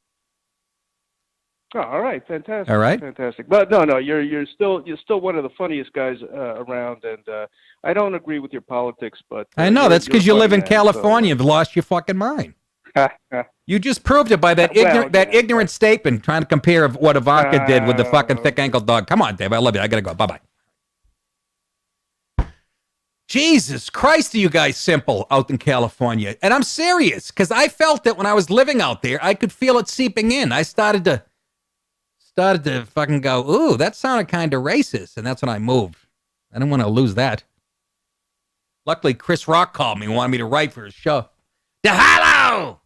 Oh, all right, fantastic. All right. Fantastic. But no, you're still one of the funniest guys around, and I don't agree with your politics, but I know that's because you live in funny, California. You've lost your fucking mind. You just proved it by that ignorant statement trying to compare of what Ivanka did with the fucking thick ankle dog. Come on, Dave. I love you. I gotta go. Bye bye. Jesus Christ, are you guys simple out in California? And I'm serious because I felt it when I was living out there. I could feel it seeping in. I started to fucking go, ooh, that sounded kind of racist. And that's when I moved. I didn't want to lose that. Luckily, Chris Rock called me and wanted me to write for his show. Hello!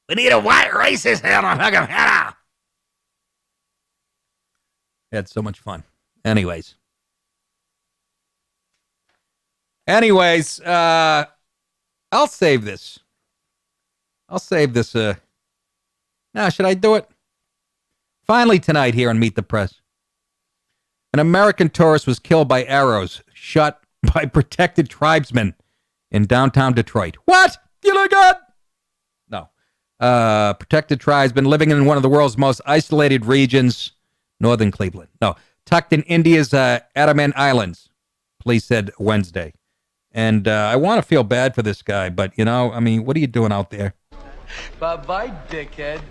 We need a white racist here on fucking hello. Had so much fun. Anyways, I'll save this. Now, should I do it? Finally tonight here on Meet the Press. An American tourist was killed by arrows shot by protected tribesmen in downtown Detroit. What? You look good? No. Protected tribesmen living in one of the world's most isolated regions, northern Cleveland. No. Tucked in India's Andaman Islands, police said Wednesday. And I want to feel bad for this guy, but, you know, I mean, what are you doing out there? Bye-bye, dickhead.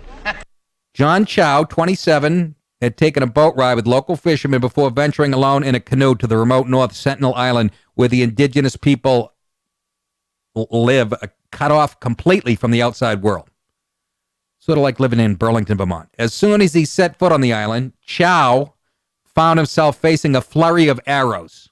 John Chow, 27, had taken a boat ride with local fishermen before venturing alone in a canoe to the remote North Sentinel Island where the indigenous people live, cut off completely from the outside world. Sort of like living in Burlington, Vermont. As soon as he set foot on the island, Chow found himself facing a flurry of arrows.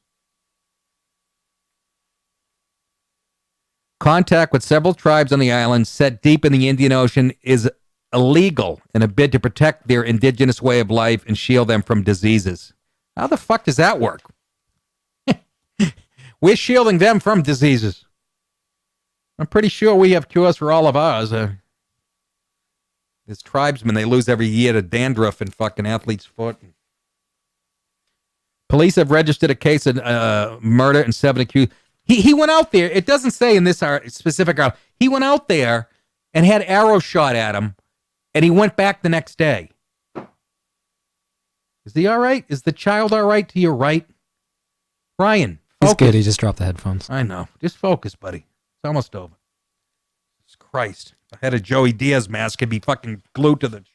Contact with several tribes on the island set deep in the Indian Ocean is illegal in a bid to protect their indigenous way of life and shield them from diseases. How the fuck does that work? We're shielding them from diseases. I'm pretty sure we have cures for all of ours. There's tribesmen they lose every year to dandruff and fucking athlete's foot. Police have registered a case of murder and 7 accused. He went out there. It doesn't say in this specific article. He went out there and had arrows shot at him, and he went back the next day. Is he all right? Is the child all right to your right? Ryan, focus. He's good. He just dropped the headphones. I know. Just focus, buddy. It's almost over. Jesus Christ. If I had a Joey Diaz mask, I'd be fucking glued to the show.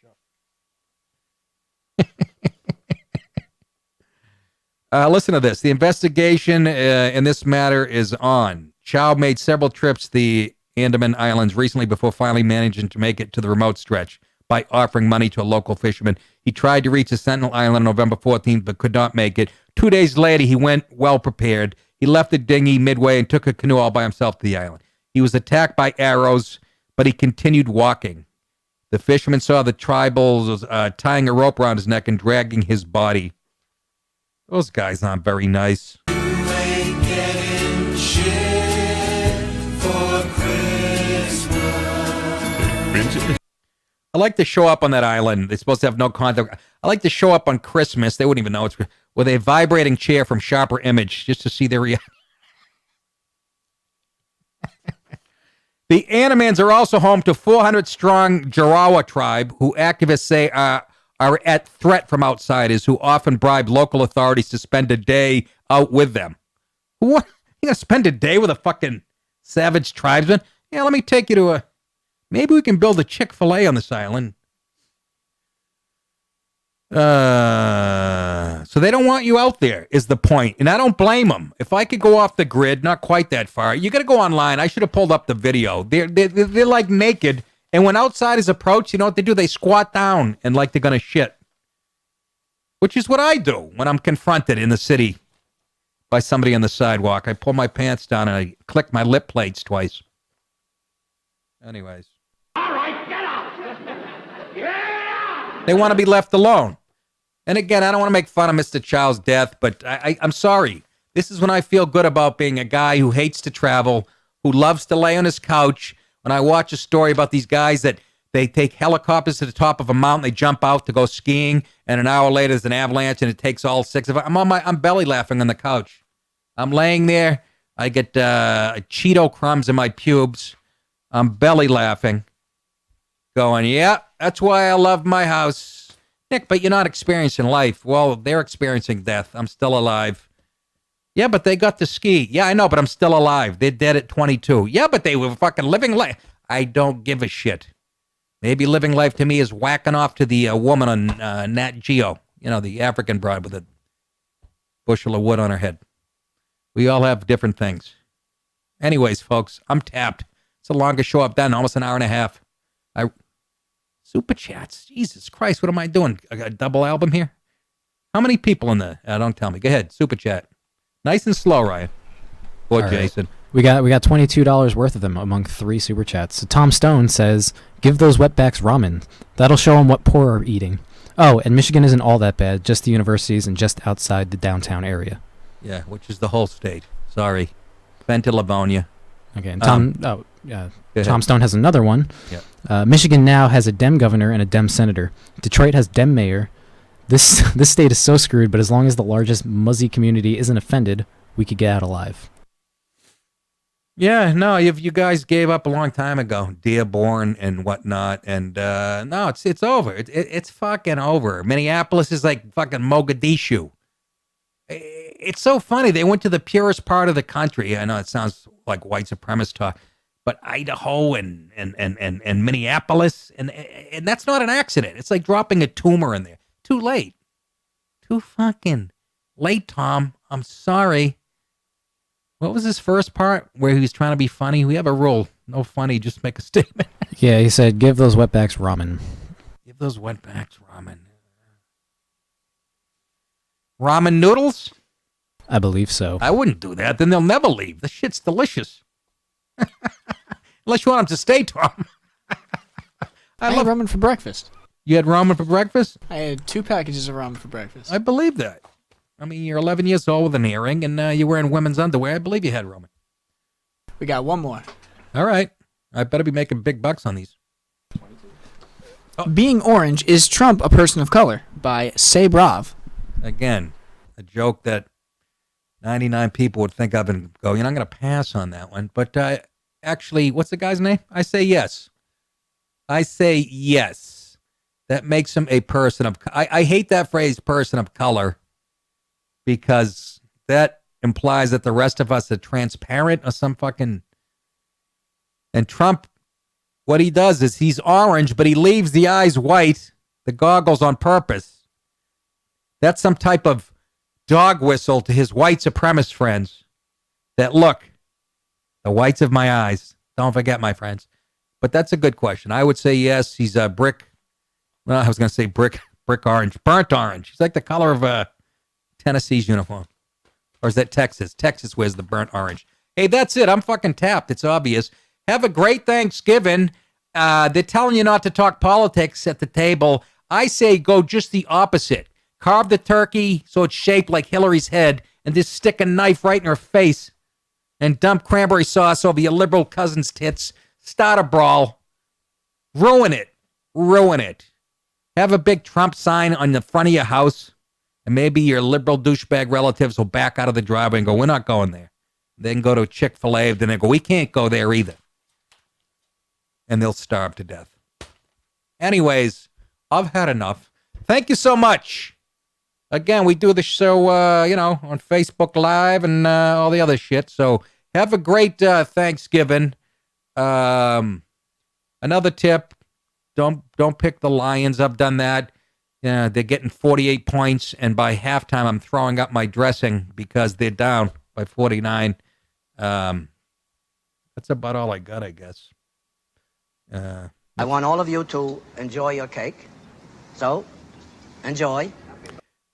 Listen to this. The investigation in this matter is on. Chow made several trips to the Andaman Islands recently before finally managing to make it to the remote stretch by offering money to a local fisherman. He tried to reach the Sentinel Island on November 14th, but could not make it. 2 days later, he went well prepared. He left the dinghy midway and took a canoe all by himself to the island. He was attacked by arrows, but he continued walking. The fisherman saw the tribals tying a rope around his neck and dragging his body. Those guys aren't very nice. I like to show up on that island. They're supposed to have no contact. I like to show up on Christmas. They wouldn't even know it's with a vibrating chair from Sharper Image just to see their reaction. The Andamans are also home to 400-strong Jarawa tribe, who activists say are at threat from outsiders who often bribe local authorities to spend a day out with them. What? You gonna spend a day with a fucking savage tribesman? Yeah, let me take you to a... Maybe we can build a Chick-fil-A on this island. So they don't want you out there, is the point. And I don't blame them. If I could go off the grid, not quite that far, you got to go online. I should have pulled up the video. They're like naked. And when outsiders approach, you know what they do? They squat down and like they're going to shit. Which is what I do when I'm confronted in the city by somebody on the sidewalk. I pull my pants down and I click my lip plates twice. Anyways. All right, get out! They want to be left alone. And again, I don't want to make fun of Mr. Chow's death, but I'm sorry. This is when I feel good about being a guy who hates to travel, who loves to lay on his couch. When I watch a story about these guys that they take helicopters to the top of a mountain, they jump out to go skiing, and an hour later there's an avalanche and it takes all 6 of them. I'm belly laughing on the couch. I'm laying there. I get Cheeto crumbs in my pubes. I'm belly laughing. Going, yeah, that's why I love my house. Nick, but you're not experiencing life. Well, they're experiencing death. I'm still alive. Yeah, but they got to ski. Yeah, I know, but I'm still alive. They're dead at 22. Yeah, but they were fucking living life. I don't give a shit. Maybe living life to me is whacking off to the woman on Nat Geo. You know, the African bride with a bushel of wood on her head. We all have different things. Anyways, folks, I'm tapped. It's the longest show I've done, almost an hour and a half. Super chats. Jesus Christ, what am I doing? A double album here? How many people in the... don't tell me. Go ahead, super chat. Nice and slow, Ryan. Or All Jason. Right. We got $22 worth of them among 3 super chats. So Tom Stone says, give those wetbacks ramen. That'll show them what poor are eating. Oh, and Michigan isn't all that bad. Just the universities and just outside the downtown area. Yeah, which is the whole state. Sorry. Been to Livonia. Okay, and Tom Stone has another one. Yeah. Michigan now has a Dem governor and a Dem senator. Detroit has Dem mayor. This state is so screwed, but as long as the largest Muzzy community isn't offended, we could get out alive. Yeah, no, you guys gave up a long time ago. Dearborn and whatnot, and no, it's over. It's fucking over. Minneapolis is like fucking Mogadishu. It's so funny. They went to the purest part of the country. I know it sounds like white supremacist talk, but Idaho and Minneapolis, and that's not an accident. It's like dropping a tumor in there. Too late. Too fucking late, Tom. I'm sorry. What was his first part where he was trying to be funny? We have a rule. No funny, just make a statement. Yeah, he said, give those wetbacks ramen. Give those wetbacks ramen. Ramen noodles? I believe so. I wouldn't do that. Then they'll never leave. The shit's delicious. Unless you want them to stay, Tom. I had ramen for breakfast. You had ramen for breakfast? I had 2 packages of ramen for breakfast. I believe that. I mean, you're 11 years old with an earring, and you're wearing women's underwear. I believe you had ramen. We got one more. All right. I better be making big bucks on these. Being orange, is Trump a person of color? By Say Brav. Again, a joke that 99 people would think of and go, I'm going to pass on that one. But actually, what's the guy's name? I say yes. I say yes. That makes him a person of... I hate that phrase, person of color, because that implies that the rest of us are transparent or some fucking... And Trump, what he does is he's orange, but he leaves the eyes white, the goggles on purpose. That's some type of dog whistle to his white supremacist friends that, look, the whites of my eyes. Don't forget, my friends. But that's a good question. I would say yes, he's a brick. Well, I was going to say brick orange, burnt orange. He's like the color of Tennessee's uniform. Or is that Texas? Texas wears the burnt orange. Hey, that's it. I'm fucking tapped. It's obvious. Have a great Thanksgiving. They're telling you not to talk politics at the table. I say go just the opposite. Carve the turkey so it's shaped like Hillary's head and just stick a knife right in her face and dump cranberry sauce over your liberal cousin's tits. Start a brawl. Ruin it. Ruin it. Have a big Trump sign on the front of your house, and maybe your liberal douchebag relatives will back out of the driveway and go, we're not going there. Then go to Chick-fil-A, then they go, we can't go there either. And they'll starve to death. Anyways, I've had enough. Thank you so much. Again, we do the show, on Facebook Live and all the other shit. So have a great Thanksgiving. Another tip: don't pick the Lions. I've done that. They're getting 48 points, and by halftime, I'm throwing up my dressing because they're down by 49. That's about all I got, I guess. I want all of you to enjoy your cake. So, enjoy.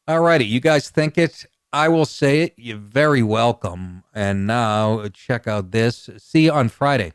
Alrighty, you guys think it? I will say it. You're very welcome. And now check out this. See you on Friday.